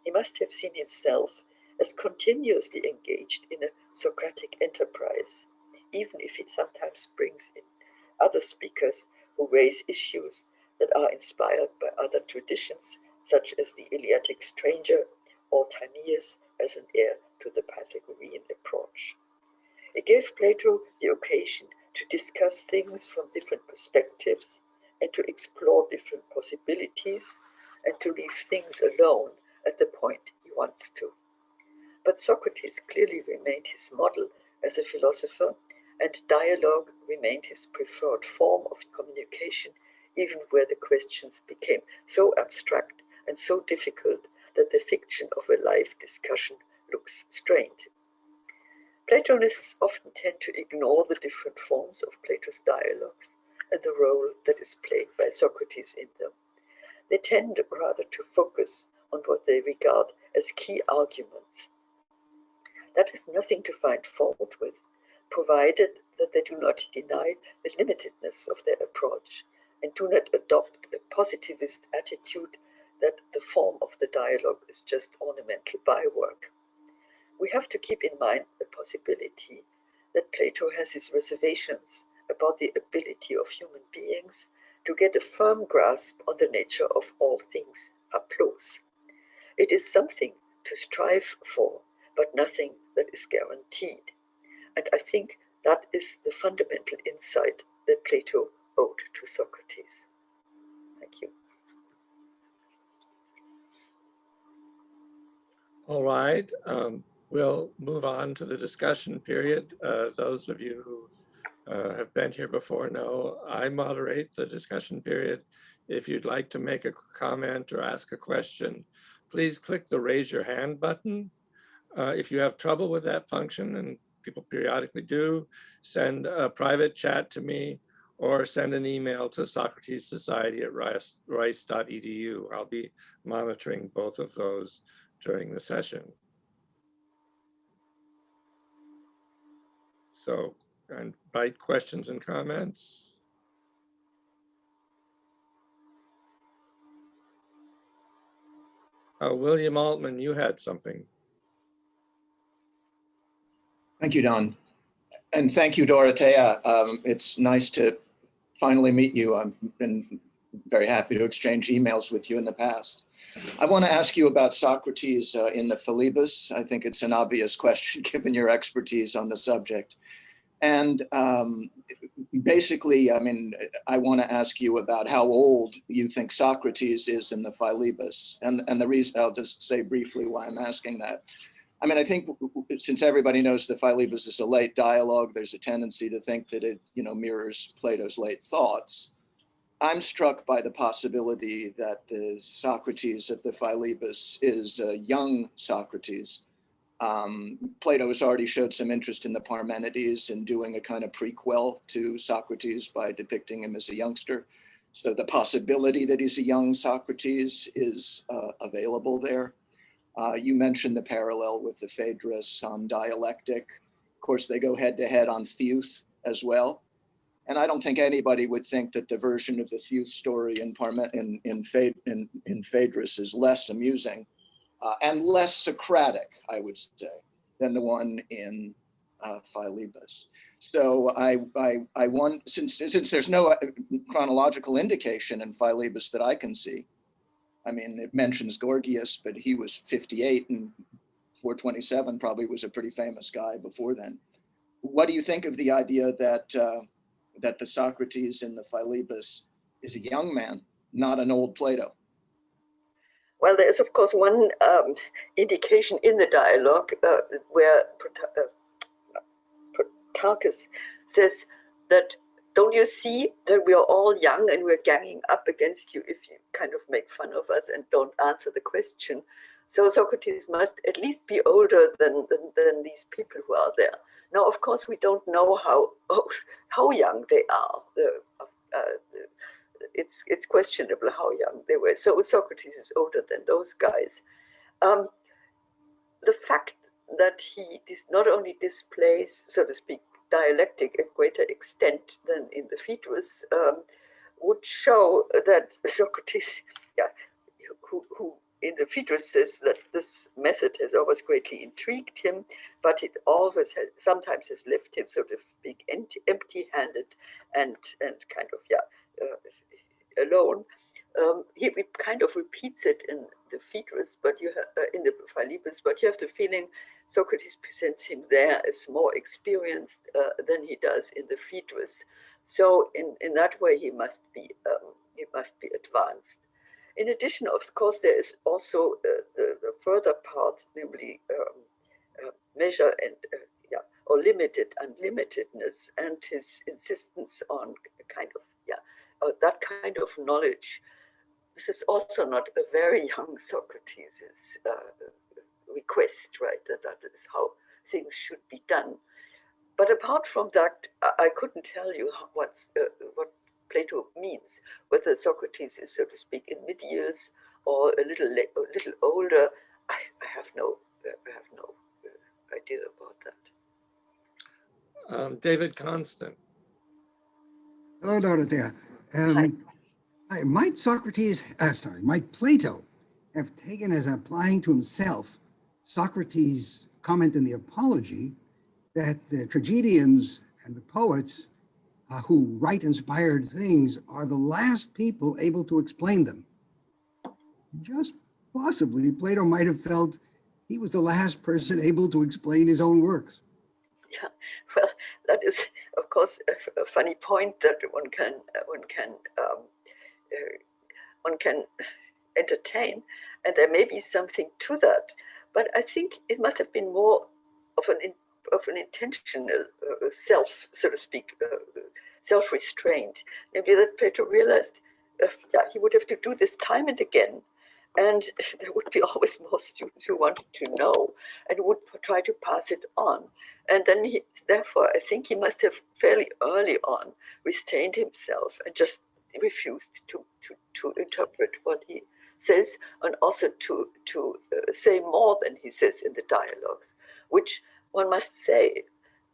he must have seen himself as continuously engaged in a Socratic enterprise, even if it sometimes brings in other speakers who raise issues that are inspired by other traditions, such as the Eleatic stranger or Timaeus as an heir to the Pythagorean approach. It gave Plato the occasion to discuss things from different perspectives and to explore different possibilities and to leave things alone at the point he wants to. But Socrates clearly remained his model as a philosopher, and dialogue remained his preferred form of communication, even where the questions became so abstract and so difficult that the fiction of a live discussion looks strained. Platonists often tend to ignore the different forms of Plato's dialogues and the role that is played by Socrates in them. They tend rather to focus on what they regard as key arguments. That has nothing to find fault with, provided that they do not deny the limitedness of their approach and do not adopt a positivist attitude that the form of the dialogue is just ornamental bywork. We have to keep in mind the possibility that Plato has his reservations about the ability of human beings to get a firm grasp on the nature of all things applause. It is something to strive for, but nothing that is guaranteed. And I think that is the fundamental insight that Plato owed to Socrates. Thank you. All right, we'll move on to the discussion period. Those of you who have been here before know I moderate the discussion period. If you'd like to make a comment or ask a question, please click the raise your hand button. If you have trouble with that function, and people periodically do, send a private chat to me or send an email to Socrates Society at rice.edu. I'll be monitoring both of those during the session. So, invite questions and comments. William Altman, you had something. Thank you, Don. And thank you, Dorothea. It's nice to finally meet you. I've been very happy to exchange emails with you in the past. I want to ask you about Socrates in the Philebus. I think it's an obvious question given your expertise on the subject. And basically, I mean, I want to ask you about how old you think Socrates is in the Philebus. And the reason, I'll just say briefly why I'm asking that. I mean, I think since everybody knows the Philebus is a late dialogue, there's a tendency to think that it, mirrors Plato's late thoughts. I'm struck by the possibility that the Socrates of the Philebus is a young Socrates. Plato has already showed some interest in the Parmenides in doing a kind of prequel to Socrates by depicting him as a youngster. So the possibility that he's a young Socrates is available there. You mentioned the parallel with the Phaedrus on dialectic. Of course, they go head to head on Theuth as well. And I don't think anybody would think that the version of the Theuth story in Phaedrus is less amusing and less Socratic, I would say, than the one in Philebus. So I want, since there's no chronological indication in Philebus that I can see, I mean, it mentions Gorgias, but he was 58 and 427 probably was a pretty famous guy before then. What do you think of the idea that that the Socrates in the Philebus is a young man, not an old Plato? Well, there is, of course, one indication in the dialogue where Protarchus says that, don't you see that we are all young and we're ganging up against you if you kind of make fun of us and don't answer the question? So Socrates must at least be older than these people who are there. Now, of course, we don't know how young they are. It's questionable how young they were. So Socrates is older than those guys. The fact that he not only displays, so to speak, dialectic at greater extent than in the Phaedrus would show that Socrates, who in the Phaedrus says that this method has always greatly intrigued him, but it always sometimes has left him, so to speak, empty-handed and kind of alone. He kind of repeats it in the Phaedrus, but in the Philebus, but you have the feeling Socrates presents him there as more experienced than he does in the Phaedrus. So in that way, he must be advanced. In addition, of course, there is also the further part, namely measure and or limited unlimitedness, and his insistence on kind of that kind of knowledge. This is also not a very young Socrates' request, right? That is how things should be done. But apart from that, I couldn't tell you what Plato means, whether Socrates is, so to speak, in mid-years or a little older. I have no idea about that. David Constant. Hello, Dorothea. Might Plato have taken as applying to himself Socrates' comment in the Apology that the tragedians and the poets who write inspired things are the last people able to explain them. Just possibly, Plato might have felt he was the last person able to explain his own works. Yeah, well, that is, of course, a funny point that one can entertain, and there may be something to that. But I think it must have been more of an intentional self, so to speak, self-restraint. Maybe that Plato realized, yeah, he would have to do this time and again, and there would be always more students who wanted to know and would try to pass it on. And then therefore, I think he must have fairly early on restrained himself and just refused to interpret what he says, and also to say more than he says in the dialogues, which one must say,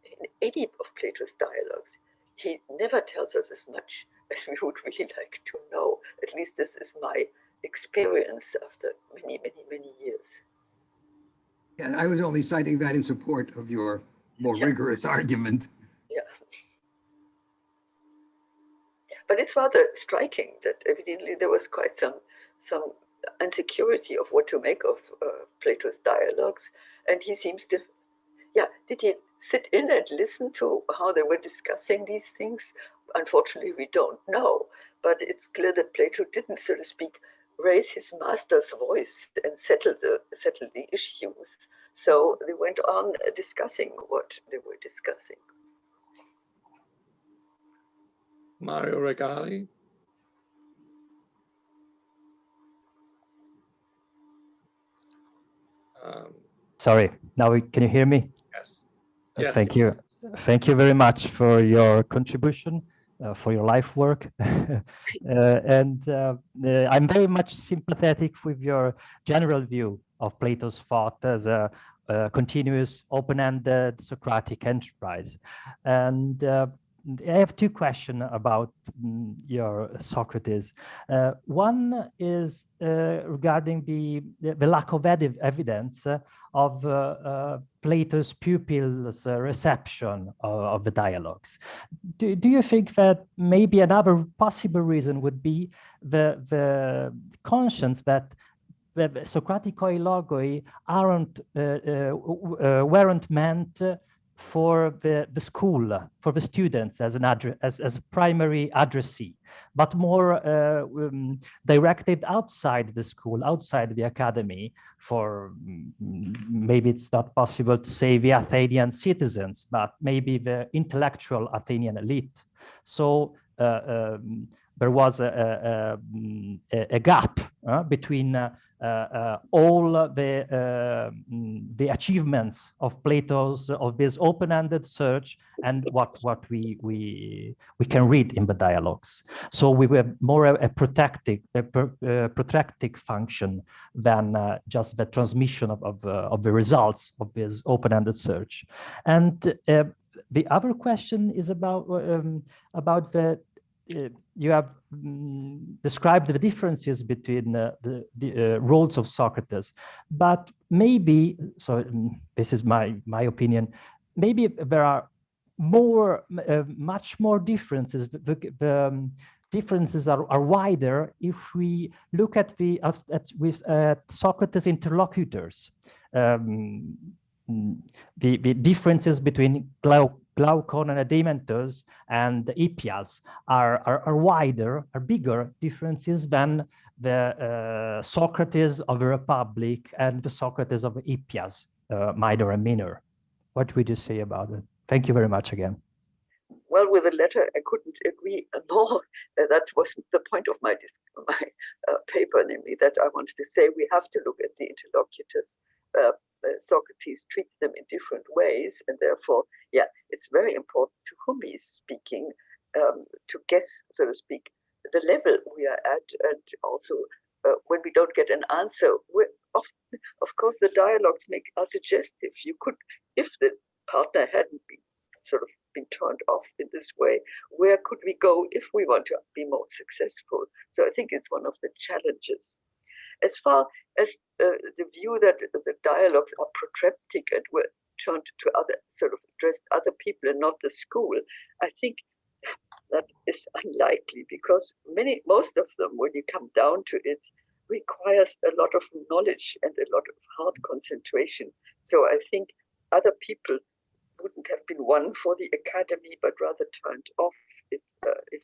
in any of Plato's dialogues, he never tells us as much as we would really like to know. At least this is my experience after many, many, many years. Yeah, I was only citing that in support of your more rigorous argument. Yeah. But it's rather striking that evidently there was quite some insecurity of what to make of Plato's dialogues, and he seems to, did he sit in and listen to how they were discussing these things? Unfortunately, we don't know, but it's clear that Plato didn't, so to speak, raise his master's voice and settle the issues. So they went on discussing what they were discussing. Mario Regali. Sorry, now can you hear me? Yes. Yes. Thank you. Thank you very much for your contribution, for your life work. And I'm very much sympathetic with your general view of Plato's thought as a continuous, open-ended Socratic enterprise. And I have two questions about your Socrates. One is regarding the lack of evidence of Plato's pupils' reception of the dialogues. Do you think that maybe another possible reason would be the conscience that the Socratic logoi weren't meant for the school, for the students as a primary addressee, but more directed outside the school, outside the academy, for maybe it's not possible to say the Athenian citizens, but maybe the intellectual Athenian elite. So there was a gap between all the achievements of Plato's, of this open-ended search, and what we can read in the dialogues. So we were more a protective function than just the transmission of the results of this open-ended search. And the other question is about the you have described the differences between the roles of Socrates, but maybe, so this is my opinion, maybe there are much more differences. The differences are wider if we look at Socrates' interlocutors. The differences between Glaucon and Demeter and Hippias are wider, are bigger differences than the Socrates of the Republic and the Socrates of Hippias, minor and minor. What would you say about it? Thank you very much again. Well, with the latter, I couldn't agree more. That was the point of my paper, namely that I wanted to say we have to look at the interlocutors. Socrates treats them in different ways, and therefore, it's very important to whom he's speaking, to guess, so to speak, the level we are at, and also when we don't get an answer, of course, the dialogues are suggestive. You could, if the partner hadn't been turned off in this way, where could we go if we want to be more successful? So I think it's one of the challenges. As far as the view that the dialogues are protracted and were turned to other, sort of addressed other people and not the school, I think that is unlikely, because most of them, when you come down to it, requires a lot of knowledge and a lot of hard concentration. So I think other people wouldn't have been won for the academy, but rather turned off if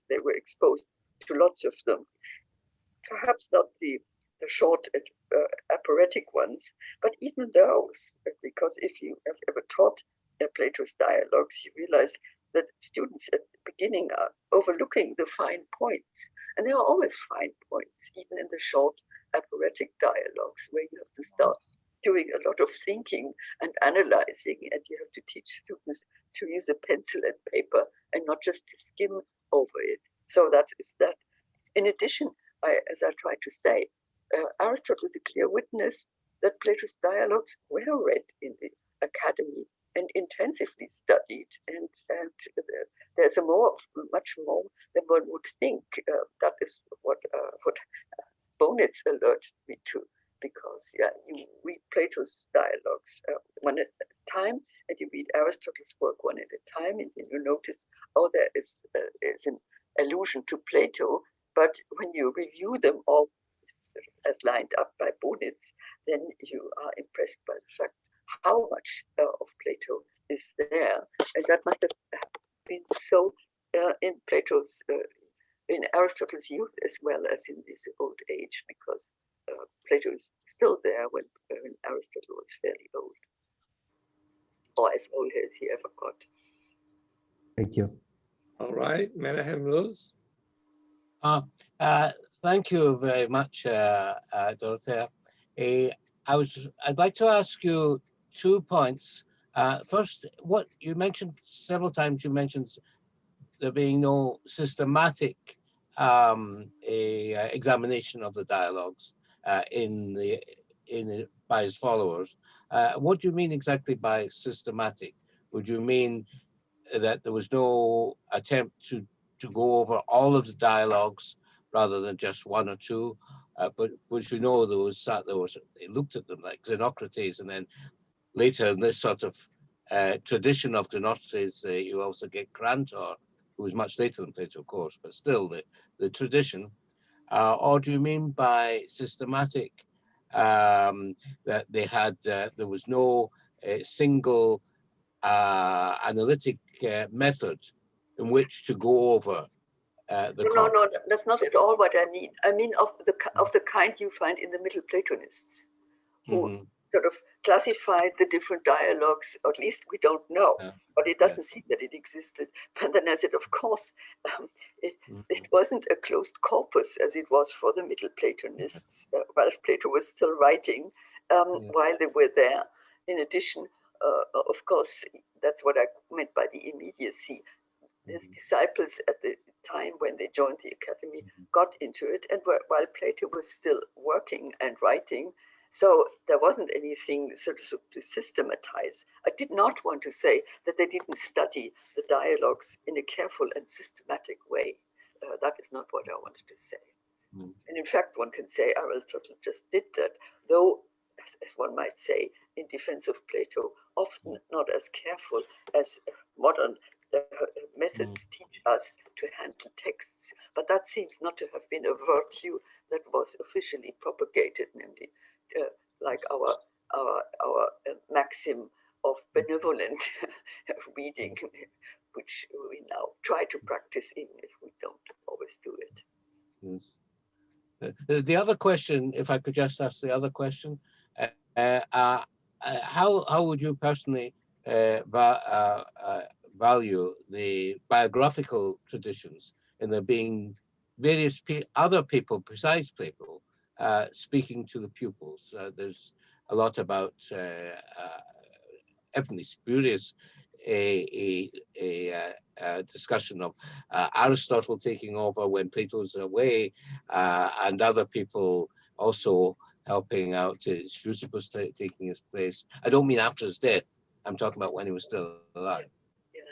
they were exposed to lots of them. Perhaps not the short aphoretic ones, but even those, because if you have ever taught Plato's dialogues, you realize that students at the beginning are overlooking the fine points. And there are always fine points, even in the short aphoretic dialogues, where you have to start doing a lot of thinking and analyzing, and you have to teach students to use a pencil and paper and not just to skim over it. So that is that. In addition, as I tried to say, Aristotle is a clear witness that Plato's dialogues were read in the academy and intensively studied, and there's much more than one would think. That is what Bonitz alerted me to, because you read Plato's dialogues one at a time, and you read Aristotle's work one at a time, and you notice, oh, there is an allusion to Plato. But when you review them all as lined up by Bonitz, then you are impressed by the fact how much of Plato is there. And that must have been so in Plato's, in Aristotle's youth as well as in his old age, because Plato is still there when Aristotle was fairly old, or as old as he ever got. Thank you. All right, Menahem Luz. Thank you very much, Dorothea. I'd like to ask you 2 points. First, what you mentioned several times, you mentioned there being no systematic examination of the dialogues by his followers. What do you mean exactly by systematic? Would you mean that there was no attempt to go over all of the dialogues rather than just one or two, but which we know they looked at them like Xenocrates, and then later in this sort of tradition of Xenocrates, you also get Grantor, who was much later than Plato, of course, but still the tradition. Or do you mean by systematic that they had there was no single analytic method in which to go over No, that's not at all what I mean. I mean of the kind you find in the Middle Platonists, who sort of classified the different dialogues. Or at least we don't know, but it doesn't seem that it existed. But then, as it of course, it wasn't a closed corpus as it was for the Middle Platonists. While Plato was still writing while they were there. In addition, of course, that's what I meant by the immediacy. His disciples at the time when they joined the academy got into it, and while Plato was still working and writing, so there wasn't anything sort of to systematize. I did not want to say that they didn't study the dialogues in a careful and systematic way. That is not what I wanted to say. And in fact, one can say Aristotle just did that, though, as one might say, in defense of Plato, often not as careful as modern methods teach us to handle texts. But that seems not to have been a virtue that was officially propagated, namely like our maxim of benevolent reading, which we now try to practice even if we don't always do it. Yes. The other question, if I could just ask the other question, how would you personally value the biographical traditions in there being various other people besides Plato speaking to the pupils? There's a lot about evidently spurious discussion of Aristotle taking over when Plato's away, and other people also helping out, Speusippus taking his place. I don't mean after his death. I'm talking about when he was still alive. Yeah.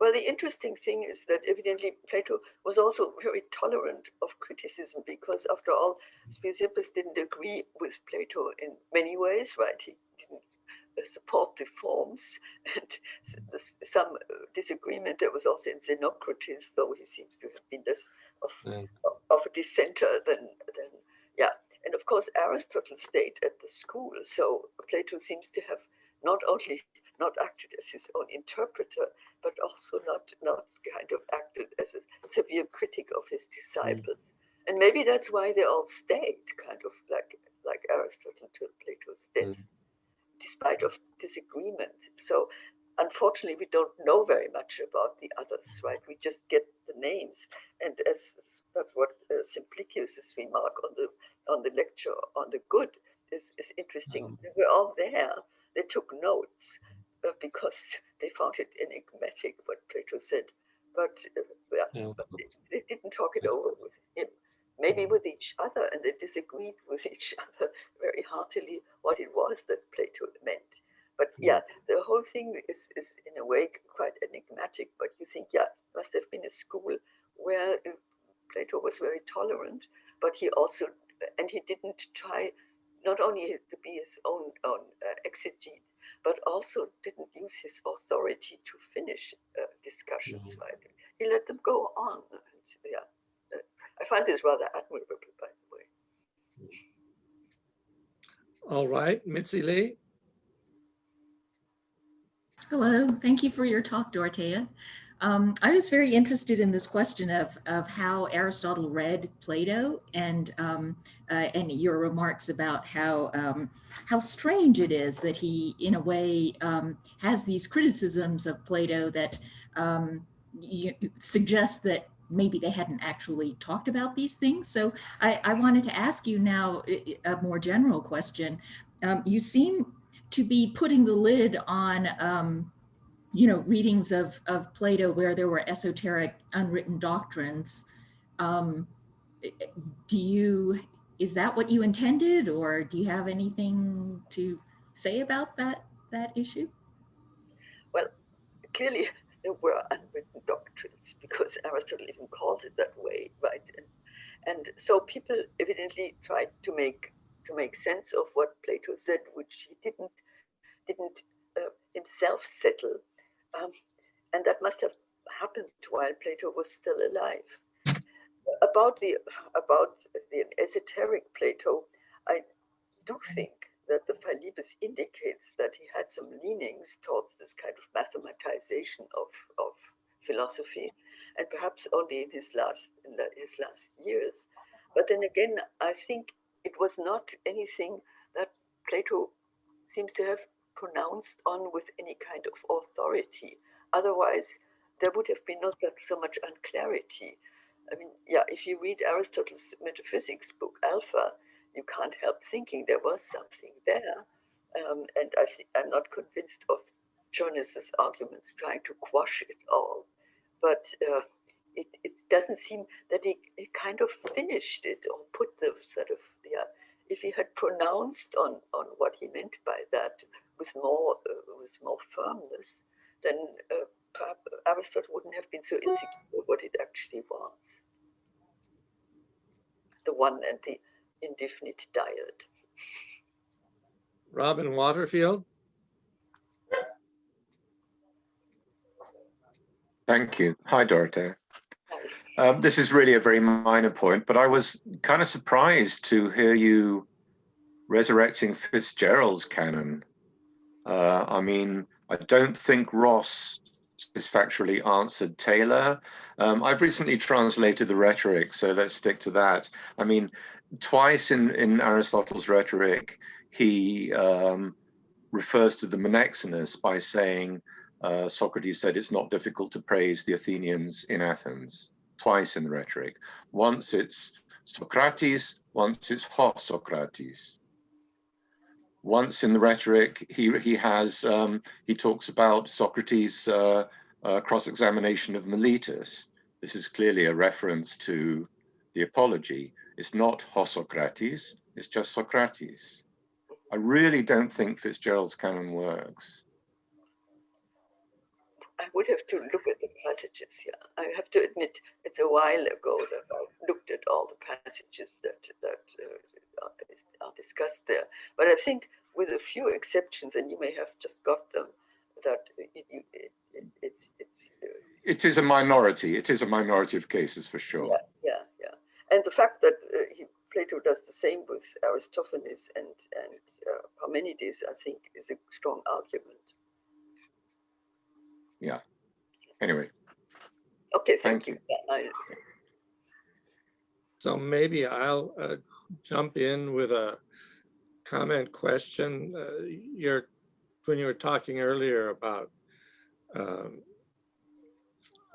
Well, the interesting thing is that evidently Plato was also very tolerant of criticism, because after all, Speusippus didn't agree with Plato in many ways, right? He didn't support the forms, and some disagreement there was also in Xenocrates, though he seems to have been less of a dissenter than yeah. And of course, Aristotle stayed at the school, so Plato seems to have not only not acted as his own interpreter, but also not kind of acted as a severe critic of his disciples. And maybe that's why they all stayed, kind of like Aristotle till Plato's death, despite of disagreement. So unfortunately, we don't know very much about the others, right? We just get the names, and that's what Simplicius's remark on the lecture on the good is interesting. They were all there. They took notes because they found it enigmatic what Plato said, but but they didn't talk it over with him. Maybe with each other, and they disagreed with each other very heartily what it was that Plato meant. But yeah, the whole thing is in a way quite enigmatic. But you think, yeah, must have been a school where Plato was very tolerant, but he also, and he didn't try not only to be his own exegete, but also didn't use his authority to finish discussions. Right? He let them go on. And, yeah, I find this rather admirable, by the way. All right, Mitzi Lee. Hello, thank you for your talk, Dorothea. I was very interested in this question of how Aristotle read Plato, and your remarks about how strange it is that he, in a way, has these criticisms of Plato that suggest that maybe they hadn't actually talked about these things. So I wanted to ask you now a more general question. You seem to be putting the lid on readings of Plato where there were esoteric unwritten doctrines. Is that what you intended, or do you have anything to say about that issue? Well, clearly there were unwritten doctrines, because Aristotle even calls it that way, right? And so people evidently tried to make sense of what Plato said, which he didn't himself settle. And that must have happened while Plato was still alive. About the esoteric Plato, I do think that the Philebus indicates that he had some leanings towards this kind of mathematization of philosophy, and perhaps only in his last years. But then again, I think it was not anything that Plato seems to have pronounced on with any kind of authority. Otherwise, there would have been not so much unclarity. I mean, yeah, if you read Aristotle's metaphysics book, Alpha, you can't help thinking there was something there. And I'm not convinced of Jonas' arguments trying to quash it all. But it doesn't seem that he kind of finished it, or put the sort of, yeah, if he had pronounced on what he meant by that with more firmness, then perhaps Aristotle wouldn't have been so insecure what it actually was. The one and the indefinite dyad. Robin Waterfield. Thank you. Hi, Dorothea. This is really a very minor point, but I was kind of surprised to hear you resurrecting Fitzgerald's canon. I mean, I don't think Ross satisfactorily answered Taylor. I've recently translated the rhetoric, so let's stick to that. I mean, twice in Aristotle's rhetoric, he refers to the monexenus by saying, Socrates said it's not difficult to praise the Athenians in Athens, twice in the rhetoric. Once it's Socrates, once it's ho Socrates. Once in the rhetoric, he talks about Socrates' cross-examination of Miletus. This is clearly a reference to the Apology. It's not ho Socrates, it's just Socrates. I really don't think Fitzgerald's canon works. I would have to look at the passages. Yeah, I have to admit it's a while ago that I looked at all the passages that are discussed there. But I think, with a few exceptions, and you may have just got them, that it's it is a minority. It is a minority of cases for sure. Yeah. And the fact that Plato does the same with Aristophanes and Parmenides, I think, is a strong argument. Yeah. Anyway. Okay, thank you. So maybe I'll jump in with a comment question. When you were talking earlier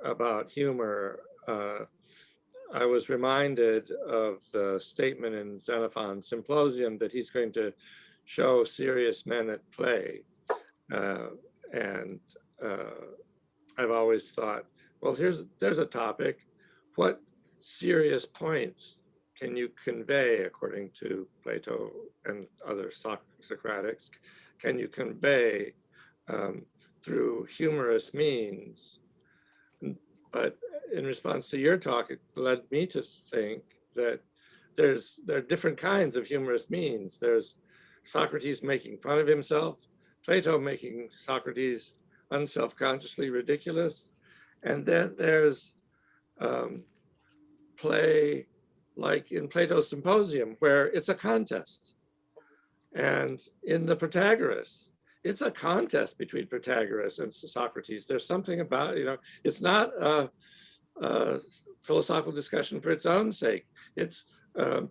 about humor, I was reminded of the statement in Xenophon's Symposium that he's going to show serious men at play. And I've always thought, well, there's a topic. What serious points can you convey, according to Plato and other Socratics, can you convey through humorous means? But in response to your talk, it led me to think that there are different kinds of humorous means. There's Socrates making fun of himself, Plato making Socrates unselfconsciously ridiculous, and then there's play like in Plato's Symposium, where it's a contest. And in the Protagoras, it's a contest between Protagoras and Socrates. There's something about, it's not a philosophical discussion for its own sake. It's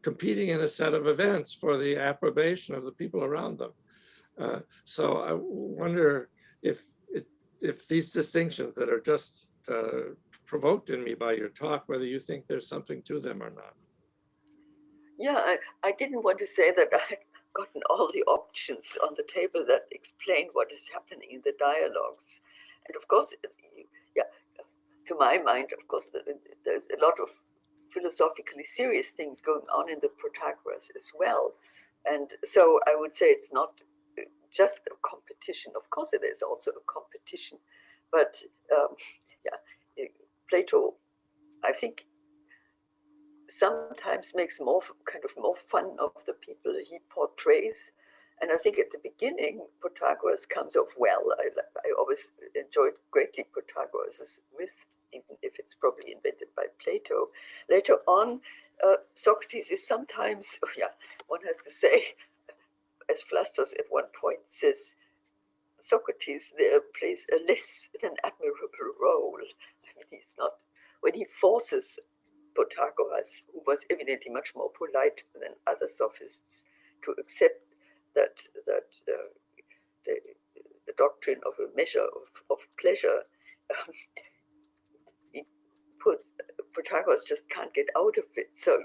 competing in a set of events for the approbation of the people around them. So I wonder if these distinctions that are just provoked in me by your talk, whether you think there's something to them or not. Yeah, I didn't want to say that I had gotten all the options on the table that explain what is happening in the dialogues. And of course, to my mind, of course, there's a lot of philosophically serious things going on in the Protagoras as well. And so I would say it's not just a competition. Of course, it is also a competition. But Plato, I think, sometimes makes more fun of the people he portrays. And I think at the beginning, Protagoras comes off well. I always enjoyed greatly Protagoras' myth, even if it's probably invented by Plato. Later on, Socrates is sometimes, one has to say, as Phlastos at one point says, Socrates there plays a less than admirable role. I mean, he's not, when he forces Protagoras, who was evidently much more polite than other sophists, to accept that the doctrine of a measure of pleasure, he puts, Protagoras just can't get out of it. So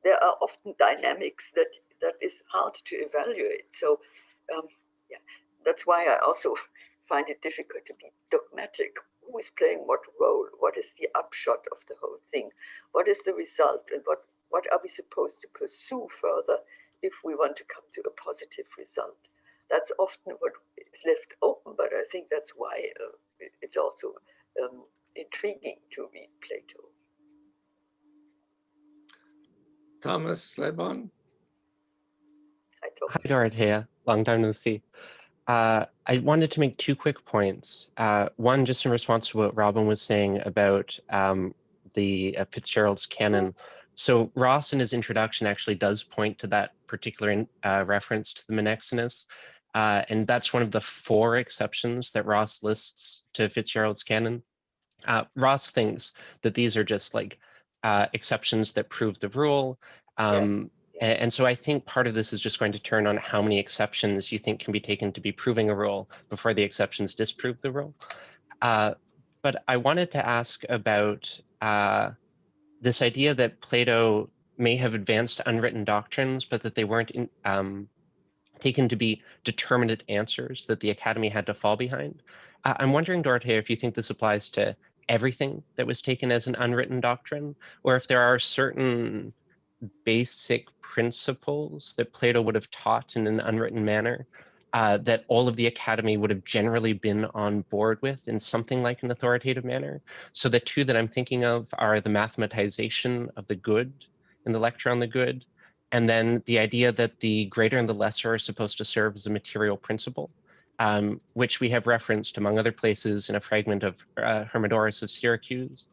there are often dynamics that is hard to evaluate. So that's why I also find it difficult to be dogmatic. Who is playing what role? What is the upshot of the whole thing? What is the result? And what are we supposed to pursue further if we want to come to a positive result? That's often what is left open, but I think that's why it's also intriguing to read Plato. Thomas Lebon? Hi, Dorothea. Long time no see. I wanted to make two quick points. One, just in response to what Robin was saying about the Fitzgerald's canon. So Ross in his introduction actually does point to that particular reference to the Menexenus. And that's one of the 4 exceptions that Ross lists to Fitzgerald's canon. Ross thinks that these are just like exceptions that prove the rule. And so I think part of this is just going to turn on how many exceptions you think can be taken to be proving a rule before the exceptions disprove the rule. But I wanted to ask about this idea that Plato may have advanced unwritten doctrines, but that they weren't taken to be determinate answers that the Academy had to fall behind. I'm wondering, Dorothea, if you think this applies to everything that was taken as an unwritten doctrine, or if there are certain basic principles that Plato would have taught in an unwritten manner that all of the academy would have generally been on board with in something like an authoritative manner. So the two that I'm thinking of are the mathematization of the good in the lecture on the good, and then the idea that the greater and the lesser are supposed to serve as a material principle, which we have referenced among other places in a fragment of Hermodorus of Syracuse,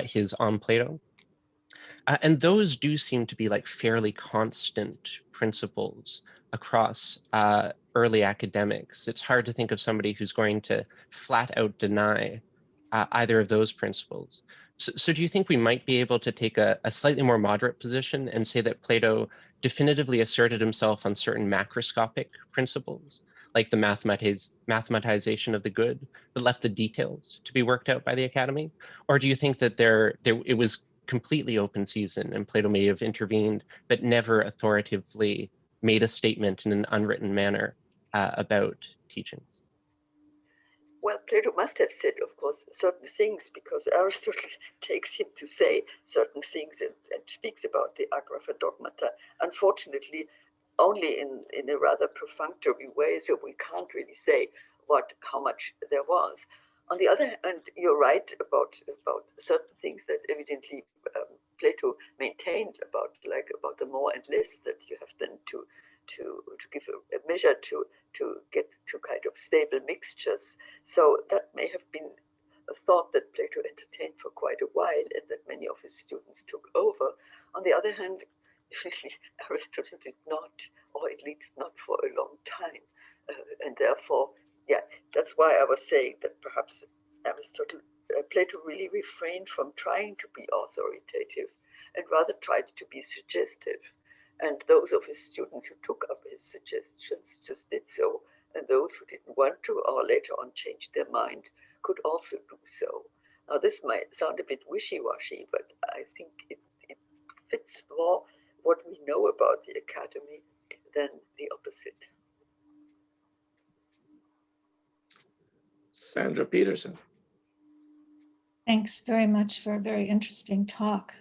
his On Plato. And those do seem to be like fairly constant principles across early academics. It's hard to think of somebody who's going to flat out deny either of those principles. So do you think we might be able to take a slightly more moderate position and say that Plato definitively asserted himself on certain macroscopic principles, like the mathematization of the good, but left the details to be worked out by the academy? Or do you think that it was completely open season and Plato may have intervened, but never authoritatively made a statement in an unwritten manner about teachings? Well, Plato must have said, of course, certain things, because Aristotle takes him to say certain things and speaks about the agrapha dogmata, unfortunately, only in a rather perfunctory way, so we can't really say how much there was. On the other hand, you're right about certain things that evidently Plato maintained about the more and less that you have then to give a measure to get to kind of stable mixtures. So that may have been a thought that Plato entertained for quite a while and that many of his students took over. On the other hand, Aristotle did not, or at least not for a long time. And therefore, yeah, that's why I was saying that perhaps Plato really refrained from trying to be authoritative and rather tried to be suggestive. And those of his students who took up his suggestions just did so. And those who didn't want to or later on changed their mind could also do so. Now, this might sound a bit wishy-washy, but I think it fits more what we know about the academy than the opposite. Sandra Peterson. Thanks very much for a very interesting talk.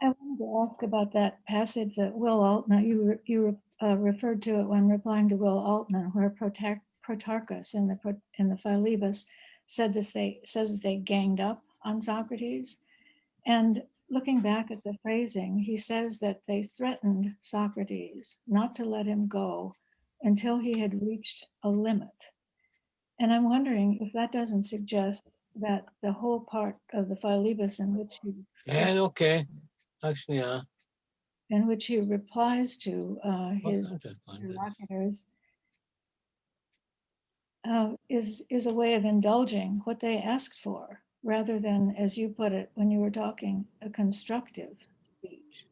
I wanted to ask about that passage that Will Altman, you referred to it when replying to Will Altman, where Protarchus in the Philebus says that they ganged up on Socrates. And looking back at the phrasing, he says that they threatened Socrates not to let him go until he had reached a limit. And I'm wondering if that doesn't suggest that the whole part of the Philebus in which he in which he replies to his interlocutors is a way of indulging what they asked for, rather than, as you put it when you were talking, a constructive speech.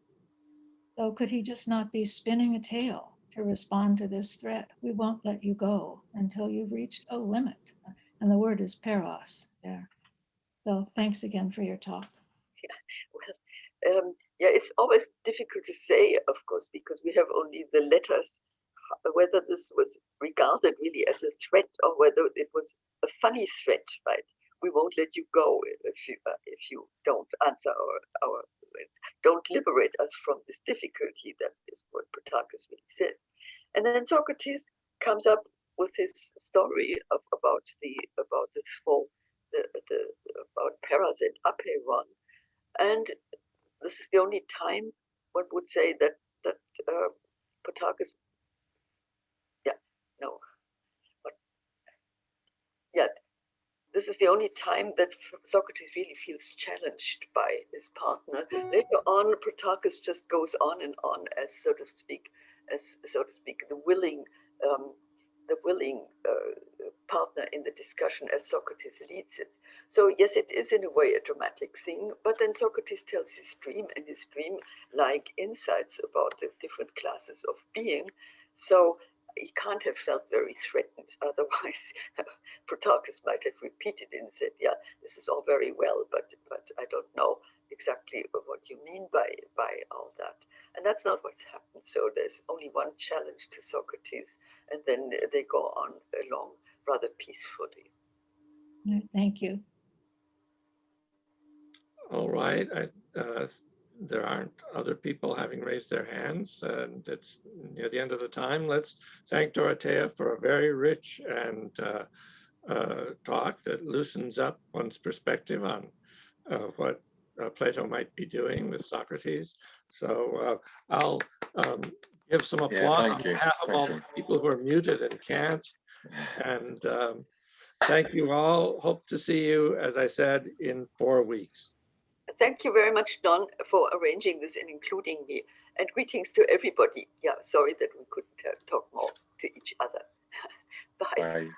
So could he just not be spinning a tale to respond to this threat? We won't let you go until you've reached a limit. And the word is peros there. So thanks again for your talk. Yeah, it's always difficult to say, of course, because we have only the letters, whether this was regarded really as a threat or whether it was a funny threat, right? We won't let you go if you don't answer our don't liberate us from this difficulty. That is what Protarchus really says. And then Socrates comes up with his story about Paras and Apeiron, and this is the only time one would say that Protarchus, this is the only time that Socrates really feels challenged by his partner. Later on, Protarchus just goes on and on as so to speak, the willing partner in the discussion as Socrates leads it. So yes, it is in a way a dramatic thing, but then Socrates tells his dream, and his dream like insights about the different classes of being. So he can't have felt very threatened. Otherwise, Protarchus might have repeated it and said, yeah, this is all very well, but I don't know exactly what you mean by all that. And that's not what's happened. So there's only one challenge to Socrates, and then they go on along rather peacefully. Thank you. All right. there aren't other people having raised their hands, and it's near the end of the time. Let's thank Dorothea for a very rich and talk that loosens up one's perspective on what Plato might be doing with Socrates. So I'll give some applause on behalf of all the people who are muted and can't. And thank you all. Hope to see you, as I said, in 4 weeks. Thank you very much, Don, for arranging this and including me. And greetings to everybody. Yeah, sorry that we couldn't talk more to each other. Bye. Bye.